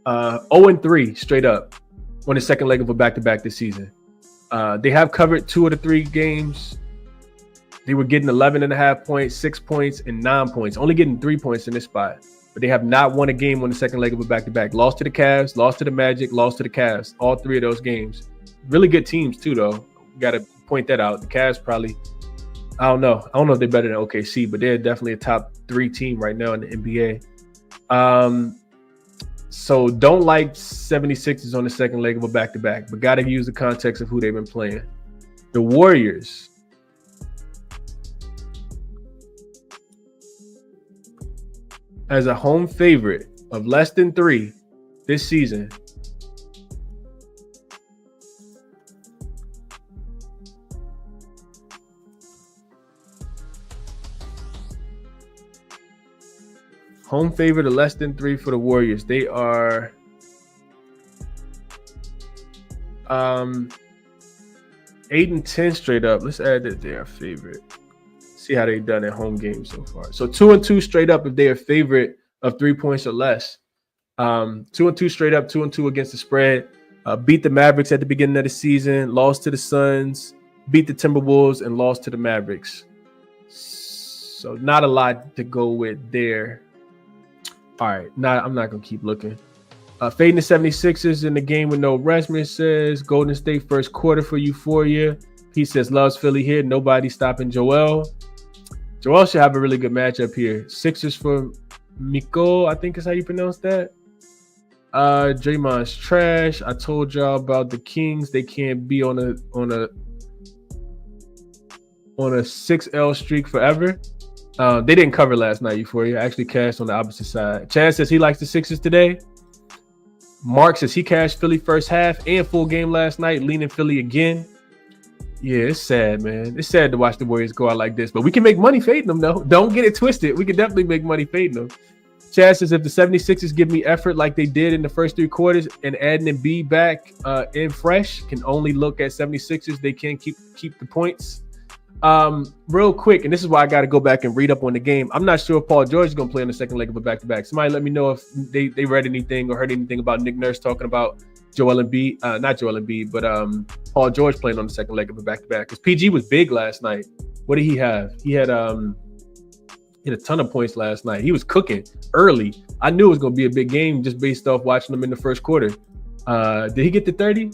0-3 straight up on the second leg of a back-to-back this season. They have covered 2 of the 3 games. They were getting 11.5 points, 6 points, and 9 points. Only getting 3 points in this spot. But they have not won a game on the second leg of a back-to-back. Lost to the Cavs, lost to the Magic, lost to the Cavs. All 3 of those games. Really good teams too, though. Got to point that out. The Cavs probably, I don't know if they're better than OKC, but they're definitely a top 3 team right now in the NBA. So don't like 76ers on the second leg of a back-to-back, but got to use the context of who they've been playing. The Warriors. As a home favorite of less than 3 this season. Home favorite of less than 3 for the Warriors. They are 8-10 straight up. Let's add that they're a favorite. See how they've done at home games so far. So 2-2 straight up if they're a favorite of 3 points or less. 2-2 straight up, 2-2 against the spread. Beat the Mavericks at the beginning of the season, lost to the Suns, beat the Timberwolves, and lost to the Mavericks. So not a lot to go with there. All right, I'm not going to keep looking. Fading the 76ers in the game with no rest. Says Golden State first quarter for Euphoria. He says loves Philly here. Nobody stopping Joel. Joel should have a really good matchup here. Sixers for Miko, I think is how you pronounce that. Draymond's trash. I told y'all about the Kings. They can't be on a 6L streak forever. They didn't cover last night, Euphoria. I actually cashed on the opposite side. Chad says he likes the Sixers today. Mark says he cashed Philly first half and full game last night, leaning Philly again. Yeah, it's sad, man. It's sad to watch the Warriors go out like this, but we can make money fading them, though. Don't get it twisted. We can definitely make money fading them. Chad says if the 76ers give me effort like they did in the first 3 quarters and adding Embiid back in fresh, can only look at 76ers. They can keep the points. Real quick, and this is why I got to go back and read up on the game. I'm not sure if Paul George is going to play on the second leg of a back-to-back. Somebody let me know if they read anything or heard anything about Nick Nurse talking about Joel Embiid, not Joel Embiid, but Paul George playing on the second leg of a back-to-back. Because PG was big last night. What did he have? He had a ton of points last night. He was cooking early. I knew it was going to be a big game just based off watching him in the first quarter. Did he get to 30?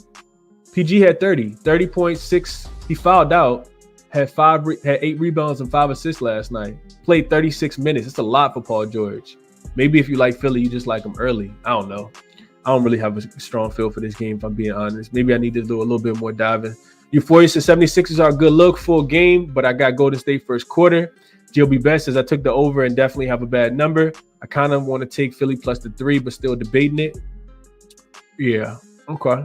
PG had 30 points, 6. He fouled out. Had 8 rebounds and 5 assists last night. Played 36 minutes. It's a lot for Paul George. Maybe if you like Philly, you just like him early. I don't know. I don't really have a strong feel for this game, if I'm being honest. Maybe I need to do a little bit more diving. Euphoria says 76ers are a good look, full game, but I got Golden State first quarter. GLB Best says I took the over and definitely have a bad number. I kind of want to take Philly plus the 3, but still debating it. Yeah, okay.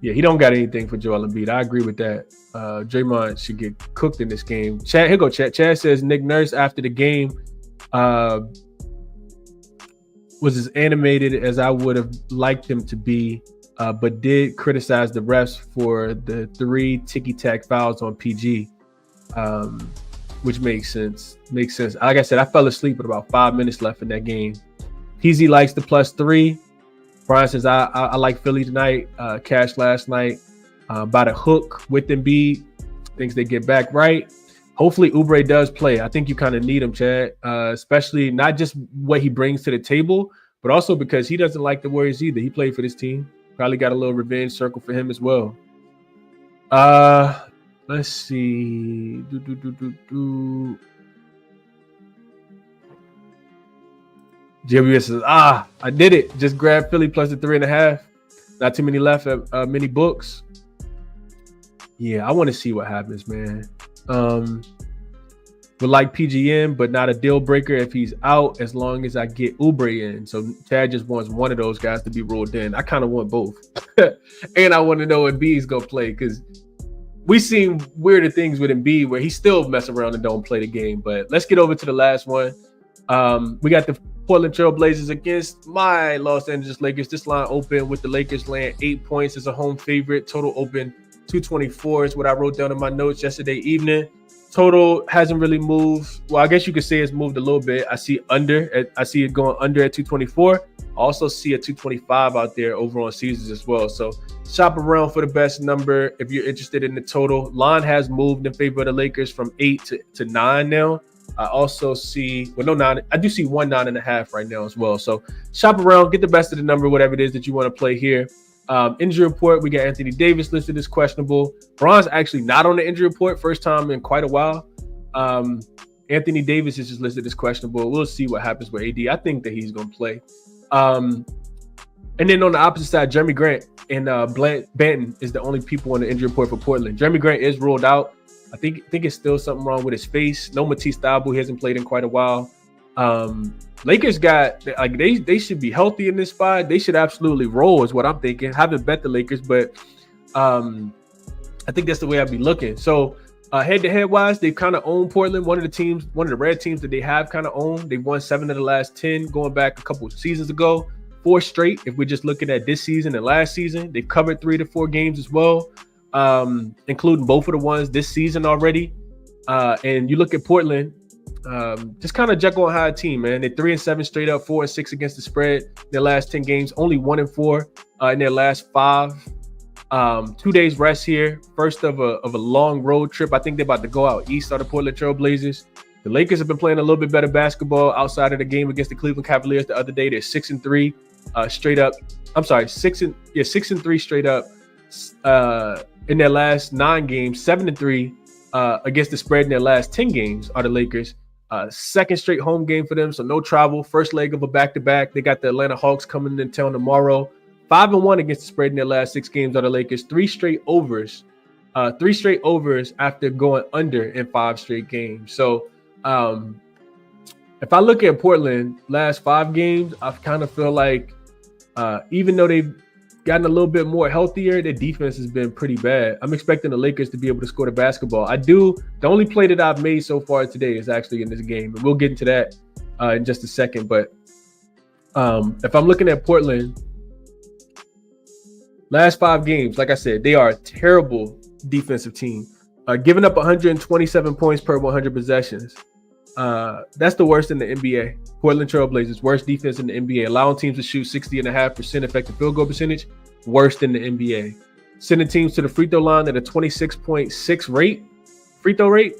Yeah, he don't got anything for Joel Embiid. I agree with that. Draymond should get cooked in this game. Chad, here go Chad. Chad says Nick Nurse after the game was as animated as I would have liked him to be, but did criticize the refs for the 3 ticky-tack fouls on PG, which makes sense. Makes sense. Like I said, I fell asleep with about 5 minutes left in that game. PZ likes the plus 3. Brian says, I like Philly tonight. Cash last night. By the hook with Embiid. Thinks they get back right. Hopefully Oubre does play. I think you kind of need him, Chad. Especially not just what he brings to the table, but also because he doesn't like the Warriors either. He played for this team. Probably got a little revenge circle for him as well. Let's see. JBS says, I did it. Just grab Philly plus the 3.5. Not too many left at many books. Yeah, I want to see what happens, man. Would like PGM, but not a deal breaker if he's out, as long as I get Oubre in. So Chad just wants one of those guys to be ruled in. I kind of want both. And I want to know if Embiid's going to play, because we've seen weirder things with Embiid where he still mess around and don't play the game. But let's get over to the last one. We got the Portland Trail Blazers against my Los Angeles Lakers. This line open with the Lakers laying 8 points as a home favorite. Total open 224 is what I wrote down in my notes yesterday evening. Total hasn't really moved. Well, I guess you could say it's moved a little bit. I see it going under at 224. I also see a 225 out there over on Caesars as well. So shop around for the best number if you're interested in the total. Line has moved in favor of the Lakers from 8 to 9 now. I also see, well, no, 9. I do see 9.5 right now as well. So shop around, get the best of the number, whatever it is that you want to play here. Injury report, we got Anthony Davis listed as questionable. Bron's actually not on the injury report, first time in quite a while. Anthony Davis is just listed as questionable. We'll see what happens with AD. I think that he's going to play. And then on the opposite side, Jeremy Grant and Banton is the only people on the injury report for Portland. Jeremy Grant is ruled out. I think it's still something wrong with his face. No Matisse Thybulle, he hasn't played in quite a while. Lakers got, like, they should be healthy in this spot. They should absolutely roll is what I'm thinking. Haven't bet the Lakers, but I think that's the way I'd be looking. So head-to-head wise, they've kind of owned Portland. One of the red teams that they have kind of owned. They've won 7 of the last 10 going back a couple of seasons ago. 4 straight if we're just looking at this season and last season. They've covered 3 to 4 games as well, including both of the ones this season already. And you look at Portland, just kind of Jekyll and Hyde team, man. They're 3-7 straight up, 4-6 against the spread in their last 10 games, only 1-4 in their last 5. 2 days rest here, first of a long road trip. I think they're about to go out east of the Portland Trail Blazers. The Lakers have been playing a little bit better basketball outside of the game against the Cleveland Cavaliers the other day. They're 6-3 straight up. I'm sorry, 6-3 straight up in their last 9 games. 7-3 against the spread in their last 10 games are the Lakers. Second straight home game for them, so no travel. First leg of a back-to-back. They got the Atlanta Hawks coming in town tomorrow. 5-1 against the spread in their last 6 games are the Lakers. 3 straight overs. 3 straight overs after going under in 5 straight games. So if I look at Portland last 5 games, I kind of feel like even though they've gotten a little bit more healthier, their defense has been pretty bad. I'm expecting the Lakers to be able to score the basketball. The only play that I've made so far today is actually in this game, and we'll get into that in just a second. But if I'm looking at Portland, last 5 games, like I said, they are a terrible defensive team. Giving up 127 points per 100 possessions. That's the worst in the NBA. Portland Trail Blazers, worst defense in the NBA. Allowing teams to shoot 60.5% effective field goal percentage, worst in the NBA. Sending teams to the free throw line at a 26.6 free throw rate,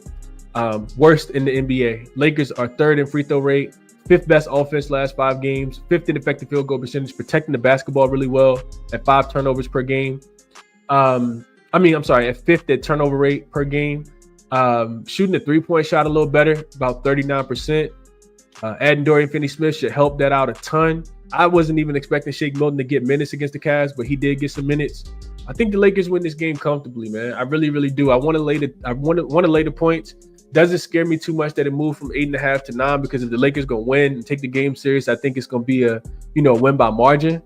worst in the NBA. Lakers are 3rd in free throw rate, 5th best offense last 5 games, 5th in effective field goal percentage, protecting the basketball really well at 5 turnovers per game. At 5th at turnover rate per game. Shooting the 3-point shot a little better, about 39%. Adding Dorian Finney-Smith should help that out a ton. I wasn't even expecting Shake Milton to get minutes against the Cavs, but he did get some minutes. I think the Lakers win this game comfortably, man. I really, really do. I want to lay the points. Doesn't scare me too much that it moved from 8.5 to 9, because if the Lakers gonna win and take the game serious, I think it's gonna be a win by margin.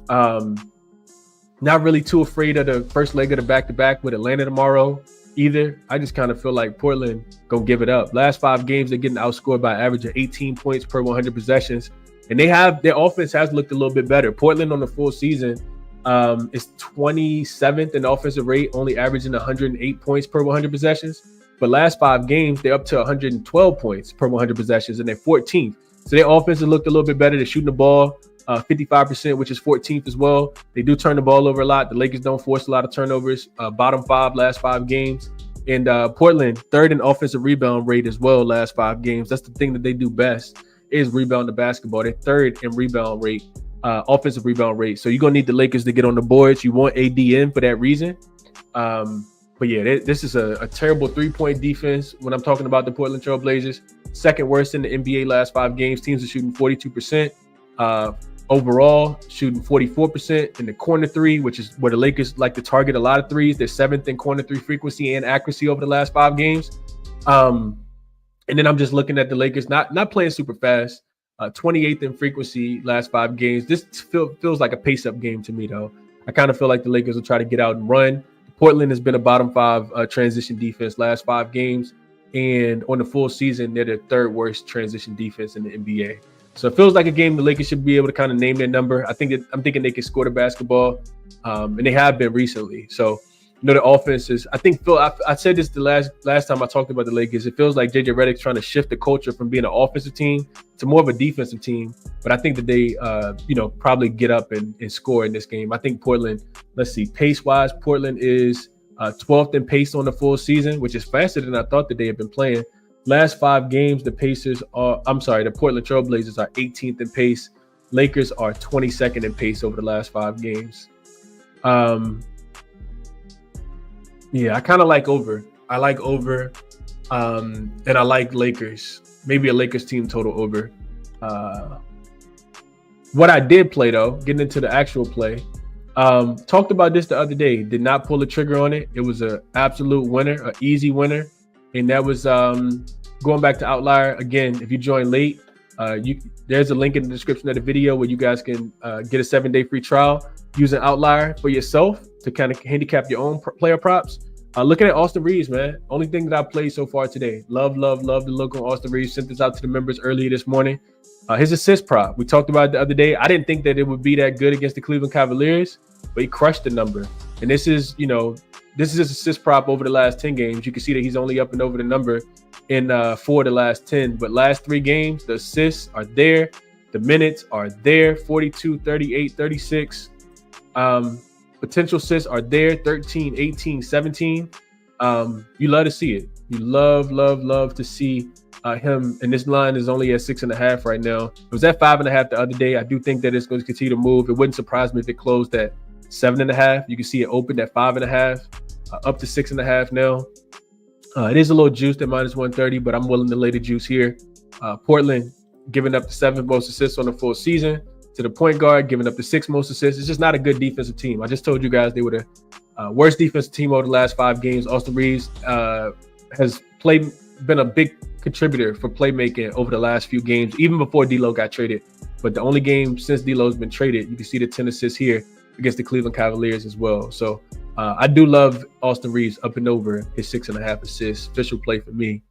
Not really too afraid of the first leg of the back-to-back with Atlanta tomorrow either. I just kind of feel like Portland gonna give it up. Last 5 games, they're getting outscored by an average of 18 points per 100 possessions, and their offense has looked a little bit better. Portland on the full season is 27th in offensive rate, only averaging 108 points per 100 possessions. But last 5 games, they're up to 112 points per 100 possessions, and they're 14th. So their offense has looked a little bit better. They're shooting the ball 55%, which is 14th as well. They do turn the ball over a lot. The Lakers don't force a lot of turnovers. Bottom 5 last 5 games. And Portland, 3rd in offensive rebound rate as well last 5 games. That's the thing that they do best, is rebound the basketball. They're 3rd in rebound rate, offensive rebound rate. So you're going to need the Lakers to get on the boards. You want AD in for that reason. But yeah, this is a terrible 3-point defense when I'm talking about the Portland Trail Blazers. Second worst in the NBA last 5 games. Teams are shooting 42%. Overall, shooting 44% in the corner three, which is where the Lakers like to target a lot of threes. They're 7th in corner three frequency and accuracy over the last 5 games. And then I'm just looking at the Lakers, not playing super fast. 28th in frequency last 5 games. This feels like a pace-up game to me, though. I kind of feel like the Lakers will try to get out and run. Portland has been a bottom 5 transition defense last 5 games. And on the full season, they're the 3rd worst transition defense in the NBA. So it feels like a game the Lakers should be able to kind of name their number. I'm thinking they can score the basketball, and they have been recently. So, the offense is. I think Phil. I said this the last time I talked about the Lakers. It feels like JJ Redick's trying to shift the culture from being an offensive team to more of a defensive team. But I think that they, probably get up and score in this game. I think Portland. Let's see, pace wise, Portland is 12th in pace on the full season, which is faster than I thought that they had been playing. Last 5 games, the Portland Trail Blazers are 18th in pace. Lakers are 22nd in pace over the last 5 games. Yeah, I kind of like over. I like over, and I like Lakers. Maybe a Lakers team total over. What I did play, though, getting into the actual play, talked about this the other day. Did not pull the trigger on it. It was an absolute winner, an easy winner. And that was going back to Outlier. Again, if you join late, there's a link in the description of the video where you guys can get a 7-day free trial using Outlier for yourself to kind of handicap your own player props. Looking at Austin Reeves, man. Only thing that I played so far today. Love the look on Austin Reeves. Sent this out to the members earlier this morning. His assist prop. We talked about it the other day. I didn't think that it would be that good against the Cleveland Cavaliers, but he crushed the number. And this is his assist prop over the last 10 games. You can see that he's only up and over the number in 4 of the last 10. But last 3 games, the assists are there. The minutes are there. 42, 38, 36. Potential assists are there. 13, 18, 17. You love to see it. You love to see him. And this line is only at 6.5 right now. It was at 5.5 the other day. I do think that it's going to continue to move. It wouldn't surprise me if it closed at 7.5. You can see it opened at 5.5, up to 6.5 now. It is a little juiced at -130, but I'm willing to lay the juice here. Portland giving up the 7th most assists on the full season to the point guard, giving up the 6th most assists. It's just not a good defensive team. I just told you guys they were the worst defensive team over the last 5 games. Austin Reeves has been a big contributor for playmaking over the last few games, even before D'Lo got traded. But the only game since D'Lo's been traded, you can see the 10 assists here against the Cleveland Cavaliers as well. So I do love Austin Reeves up and over his 6.5 assists. Official play for me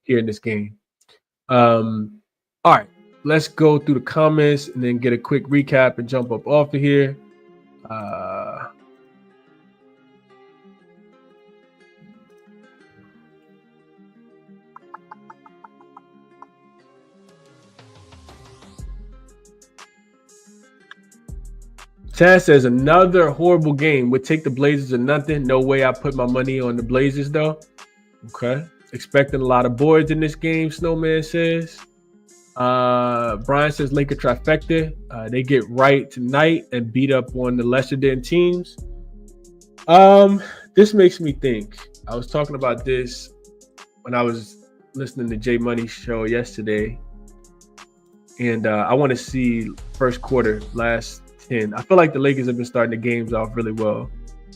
here in this game. All right, let's go through the comments and then get a quick recap and jump up off of here. Chad says another horrible game. Would take the Blazers or nothing. No way I put my money on the Blazers though. Okay. Expecting a lot of boards in this game, Snowman says. Brian says Laker trifecta. They get right tonight and beat up on the lesser than teams. This makes me think. I was talking about this when I was listening to J Money's show yesterday. And I want to see first quarter, last 10. I feel like the Lakers have been starting the games off really well.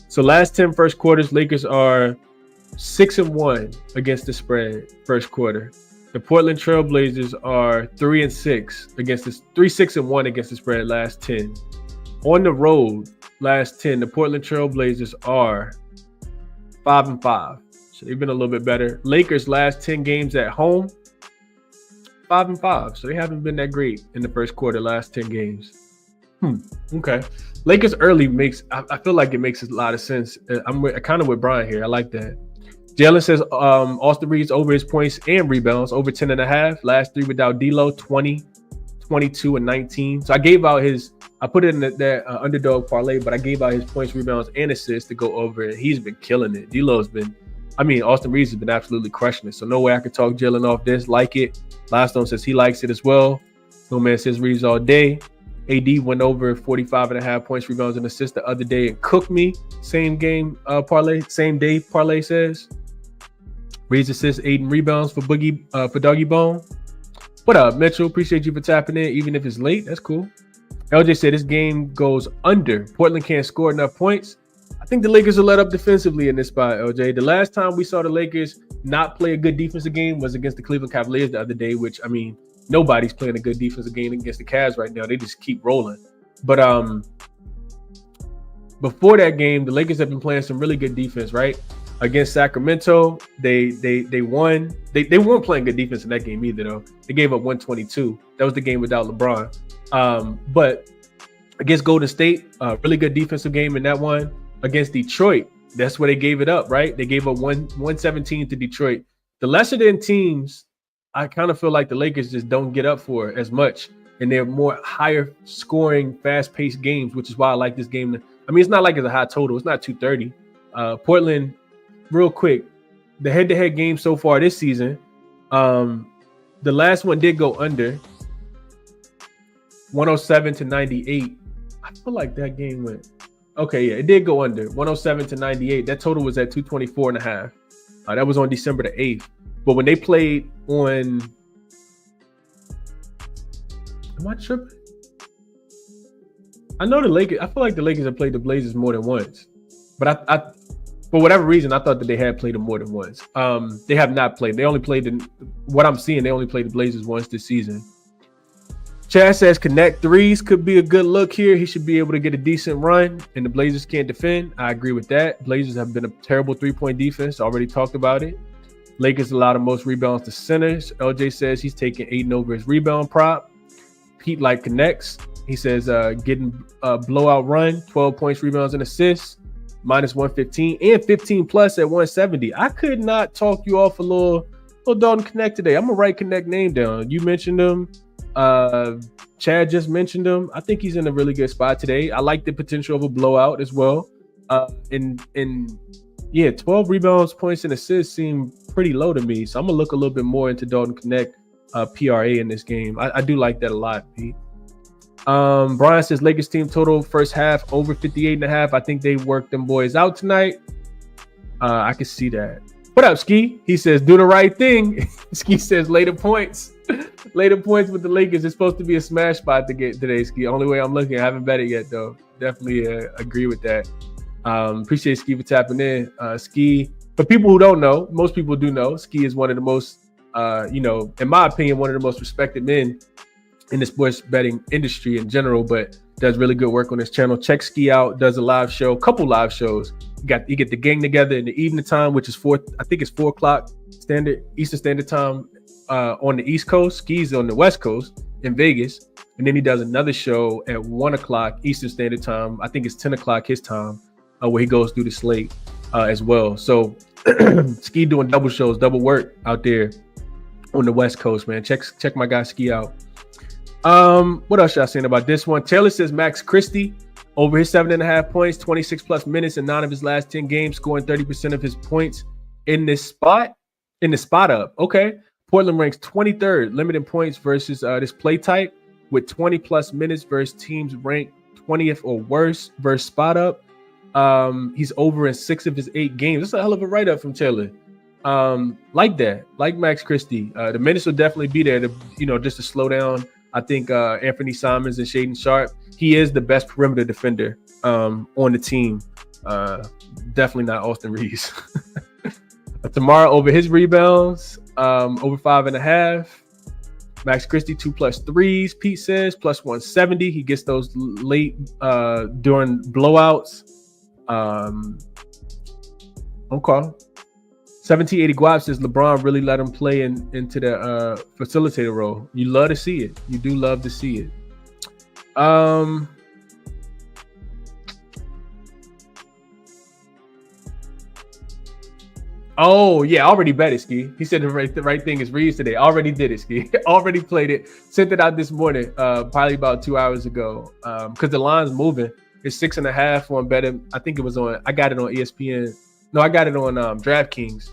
So last 10 first quarters, Lakers are 6-1 against the spread first quarter. The Portland Trail Blazers are 3-6 against this 3-6-1 against the spread last 10. On the road, last 10, the Portland Trail Blazers are 5-5. So they've been a little bit better. Lakers last 10 games at home, 5-5. So they haven't been that great in the first quarter last 10 games. Okay. Lakers early I feel like it makes a lot of sense. I'm kind of with Brian here. I like that. Jalen says Austin Reeves over his points and rebounds, over 10.5. Last 3 without D'Lo, 20, 22, and 19. So I gave out I put it in that underdog parlay, but I gave out his points, rebounds, and assists to go over it. He's been killing it. Austin Reeves has been absolutely crushing it. So no way I could talk Jalen off this. Like it. Last Stone says he likes it as well. No man says Reeves all day. AD went over 45.5 points, rebounds, and assists the other day and cooked me. Same game parlay, same day parlay says. Reads assists, 8 rebounds for Doggy Bone. What up, Mitchell? Appreciate you for tapping in, even if it's late. That's cool. LJ said this game goes under. Portland can't score enough points. I think the Lakers will let up defensively in this spot, LJ. The last time we saw the Lakers not play a good defensive game was against the Cleveland Cavaliers the other day, which, I mean, nobody's playing a good defensive game against the Cavs right now. They just keep rolling. But before that game, the Lakers have been playing some really good defense, right? Against Sacramento, they won. They weren't playing good defense in that game either, though. They gave up 122. That was the game without LeBron. But against Golden State, really good defensive game in that one. Against Detroit, that's where they gave it up, right? They gave up 117 to Detroit. The lesser than teams, I kind of feel like the Lakers just don't get up for as much, and they're more higher scoring, fast paced games, which is why I like this game. I mean, it's not like it's a high total. It's not 230. Portland, real quick, the head to head game so far this season, the last one did go under 107 to 98. I feel like that game went. Okay, yeah, it did go under 107 to 98. That total was at 224.5. That was on December the 8th. But when they played on, am I tripping? I know the Lakers. I feel like the Lakers have played the Blazers more than once, but I for whatever reason, I thought that they had played them more than once. They have not played. They only played what I'm seeing. They only played the Blazers once this season. Chad says connect threes could be a good look here. He should be able to get a decent run, and the Blazers can't defend. I agree with that. Blazers have been a terrible three-point defense. Already talked about it. Lakers allow the most rebounds to centers. LJ says he's taking Aiden over his rebound prop. Pete like connects. He says getting a blowout run, 12 points, rebounds, and assists, minus 115 and 15 plus at 170. I could not talk you off a little Dalton Connect today. I'm gonna write Connect name down. You mentioned him. Chad just mentioned him. I think he's in a really good spot today. I like the potential of a blowout as well. And 12 rebounds, points, and assists seem pretty low to me. So I'm gonna look a little bit more into Dalton Connect PRA in this game. I do like that a lot, Pete. Brian says Lakers team total first half over 58.5. I think they worked them boys out tonight. I can see that. What up, Ski? He says do the right thing. Ski says later points. Later points with the Lakers. It's supposed to be a smash spot to get today, Ski. Only way I'm looking. I haven't bet it yet, though. Definitely agree with that. Appreciate Ski for tapping in. Ski, for people who don't know, most people do know, Ski is one of the most, in my opinion, one of the most respected men in the sports betting industry in general, but does really good work on his channel. Check Ski out, does a live show, couple live shows. You get the gang together in the evening time, which is 4 o'clock Eastern Standard Time on the East Coast. Ski's on the West Coast in Vegas. And then he does another show at 1 o'clock Eastern Standard Time. I think it's 10 o'clock his time, where he goes through the slate as well. So Ski doing double shows, double work out there on the West Coast, man. Check my guy Ski out. What else y'all saying about this one? Taylor says Max Christie over his 7.5 points, 26 plus minutes in 9 of his last 10 games, scoring 30% of his points in the spot up. Okay. Portland ranks 23rd limited points versus this play type with 20 plus minutes versus teams ranked 20th or worse versus spot up. He's over in 6 of his 8 games. That's a hell of a write-up from Taylor. Like that, like Max Christie. The minutes will definitely be there to, just to slow down. I think Anthony Simons and Shaedon Sharpe. He is the best perimeter defender on the team. Definitely not Austin Reeves. Tomorrow over his rebounds, over 5.5. Max Christie 2+ threes. Pete says plus 170. He gets those late during blowouts. Okay. 1780 Guap says LeBron really let him play into the facilitator role. You love to see it. You do love to see it. Oh yeah, I already bet it, Ski. He said the right thing is Reeves today. Already did it, Ski. Already played it. Sent it out this morning, probably about 2 hours ago. Because the line's moving. It's 6.5 on better. I think it was on. I got it on ESPN. No, I got it on DraftKings,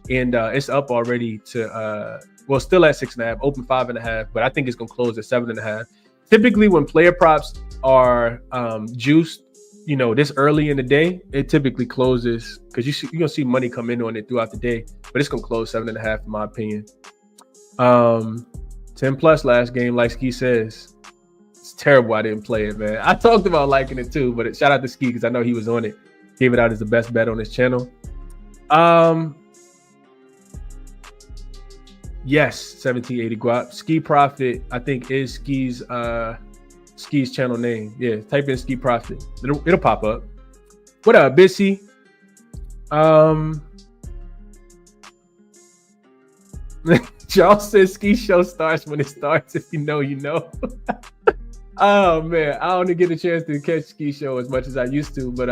and it's up already to still at 6.5, open 5.5, but I think it's gonna close at 7.5. Typically when player props are juiced, this early in the day, it typically closes because you're gonna see money come in on it throughout the day, but it's gonna close 7.5 in my opinion. 10 plus last game, like Ski says. It's terrible I didn't play it, man. I talked about liking it too, but shout out to Ski because I know he was on it. Gave it out as the best bet on his channel. Yes, 1780 guap. Ski Profit, I think, is Ski's channel name. Yeah, type in Ski Profit. It'll pop up. What up, Bissy? Charles says Ski Show starts when it starts. If you know, you know. Oh man, I don't get a chance to catch Ski Show as much as I used to, but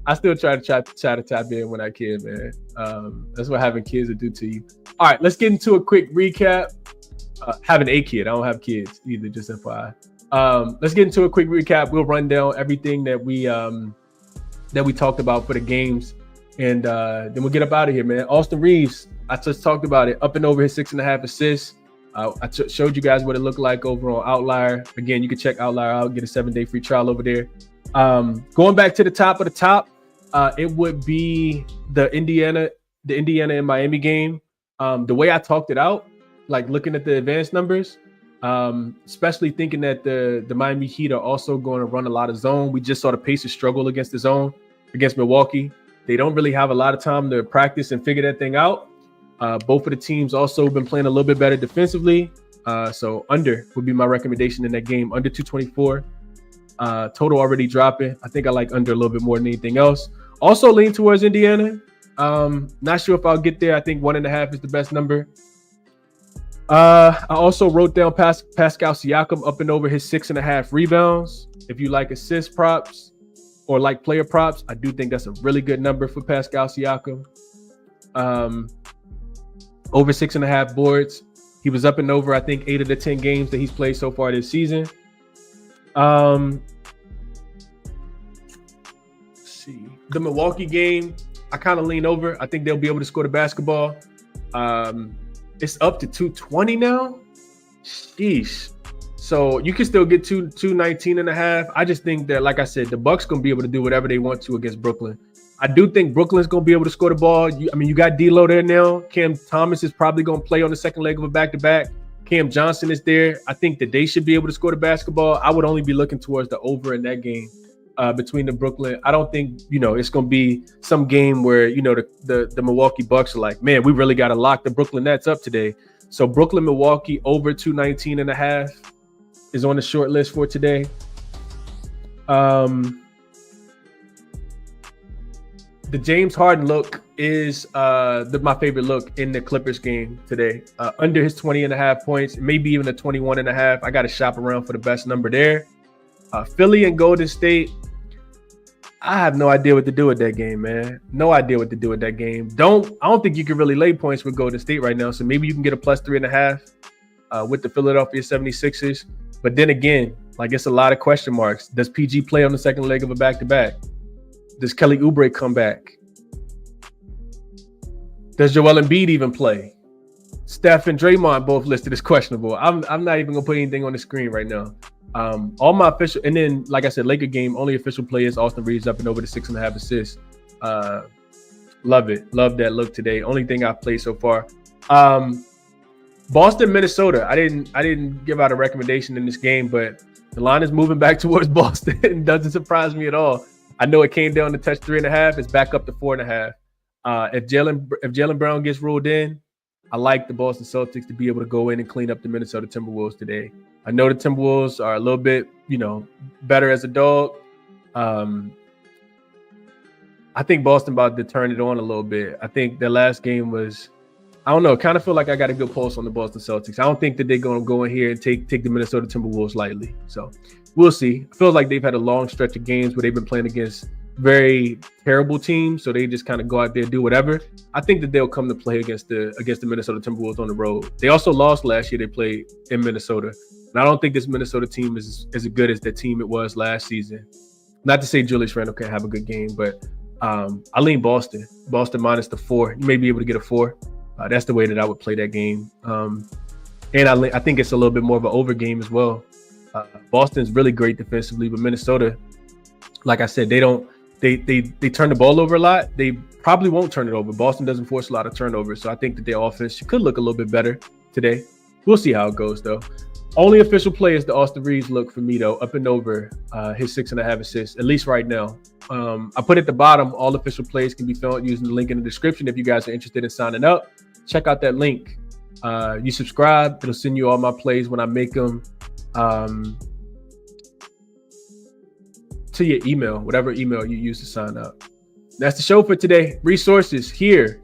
I still try to tap in when I can, man. That's what having kids will do to you. All right, let's get into a quick recap. Having a kid, I don't have kids either, just FYI. Let's get into a quick recap. We'll run down everything that we talked about for the games, and then we'll get up out of here, man. Austin Reeves, I just talked about it, up and over his 6.5 assists. I showed you guys what it looked like over on Outlier. Again, you can check Outlier out, get a 7-day free trial over there. Going back to the top of the top, it would be the Indiana and Miami game. The way I talked it out, like looking at the advanced numbers, especially thinking that the Miami Heat are also going to run a lot of zone. We just saw the Pacers struggle against the zone against Milwaukee. They don't really have a lot of time to practice and figure that thing out. Both of the teams also been playing a little bit better defensively. So under would be my recommendation in that game, under 224. Total already dropping. I think I like under a little bit more than anything else. Also lean towards Indiana. Not sure if I'll get there. I think 1.5 is the best number. I also wrote down Pascal Siakam up and over his 6.5 rebounds. If you like assist props or like player props, I do think that's a really good number for Pascal Siakam. Over 6.5 boards. He was up and over, I think, 8 of the 10 games that he's played so far this season. Let's see. The Milwaukee game, I kind of lean over. I think they'll be able to score the basketball. It's up to 220 now. Sheesh. So you can still get 219.5. I just think that, like I said, the Bucks going to be able to do whatever they want to against Brooklyn. I do think Brooklyn's going to be able to score the ball. You got D'Lo there now. Cam Thomas is probably going to play on the second leg of a back-to-back. Cam Johnson is there. I think that they should be able to score the basketball. I would only be looking towards the over in that game between the Brooklyn. I don't think, it's going to be some game where, the Milwaukee Bucks are like, man, we really got to lock the Brooklyn Nets up today. So Brooklyn, Milwaukee over 219.5 is on the short list for today. The James Harden look is my favorite look in the Clippers game today. Under his 20.5 points, maybe even a 21.5. I got to shop around for the best number there. Philly and Golden State, I have no idea what to do with that game, man. No idea what to do with that game. I don't think you can really lay points with Golden State right now. So maybe you can get a plus 3.5 with the Philadelphia 76ers. But then again, it's a lot of question marks. Does PG play on the second leg of a back-to-back? Does Kelly Oubre come back? Does Joel Embiid even play? Steph and Draymond both listed as questionable. I'm not even gonna put anything on the screen right now. All my official, and then like I said, Laker game, only official play is Austin Reeves up and over the 6.5 assists. Love it. Love that look today. Only thing I've played so far. Boston, Minnesota. I didn't give out a recommendation in this game, but the line is moving back towards Boston. It doesn't surprise me at all. I know it came down to touch 3.5. It's back up to 4.5. If Jaylen Brown gets ruled in, I like the Boston Celtics to be able to go in and clean up the Minnesota Timberwolves today. I know the Timberwolves are a little bit, better as a dog. I think Boston about to turn it on a little bit. I think the last game was, I don't know, kind of feel like I got a good pulse on the Boston Celtics. I don't think that they're going to go in here and take the Minnesota Timberwolves lightly. So we'll see. It feels like they've had a long stretch of games where they've been playing against very terrible teams, so they just kind of go out there, do whatever. I think that they'll come to play against the Minnesota Timberwolves on the road. They also lost last year. They played in Minnesota. And I don't think this Minnesota team is as good as the team it was last season. Not to say Julius Randle can't have a good game, but I lean Boston. Boston minus the 4. You may be able to get a 4. That's the way that I would play that game. And I think it's a little bit more of an over game as well. Boston's really great defensively, but Minnesota, like I said, they turn the ball over a lot. They probably won't turn it over. Boston doesn't force a lot of turnovers, so I think that their offense could look a little bit better today. We'll see how it goes, though. Only official play is the Austin Reeves look for me, though, up and over his 6.5 assists, at least right now. I put at the bottom, all official plays can be found using the link in the description. If you guys are interested in signing up, check out that link. You subscribe, it'll send you all my plays when I make them to your email, whatever email you use to sign up. That's the show for today. Resources here.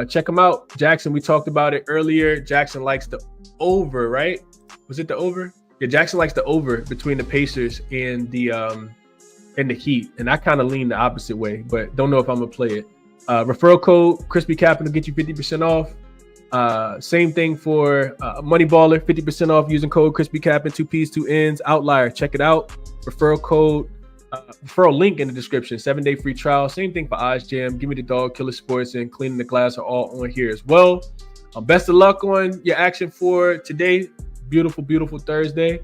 Check them out. jaXon, we talked about it earlier. jaXon likes the over, right? Was it the over? Yeah, jaXon likes the over between the Pacers and the Heat. And I kind of lean the opposite way, but don't know if I'm going to play it. Referral code, ChrisBeCappinn will get you 50% off. Same thing for Moneyballer, 50% off using code ChrisBeCappinn, 2 P's, 2 N's. Outlier, check it out. Referral code, referral link in the description. 7-day free trial. Same thing for Eyes Jam. Give Me the Dog, Killer Sports, and Cleaning the Glass are all on here as well. Best of luck on your action for today. Beautiful, beautiful Thursday.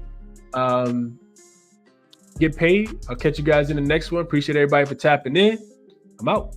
Get paid. I'll catch you guys in the next one. Appreciate everybody for tapping in. I'm out.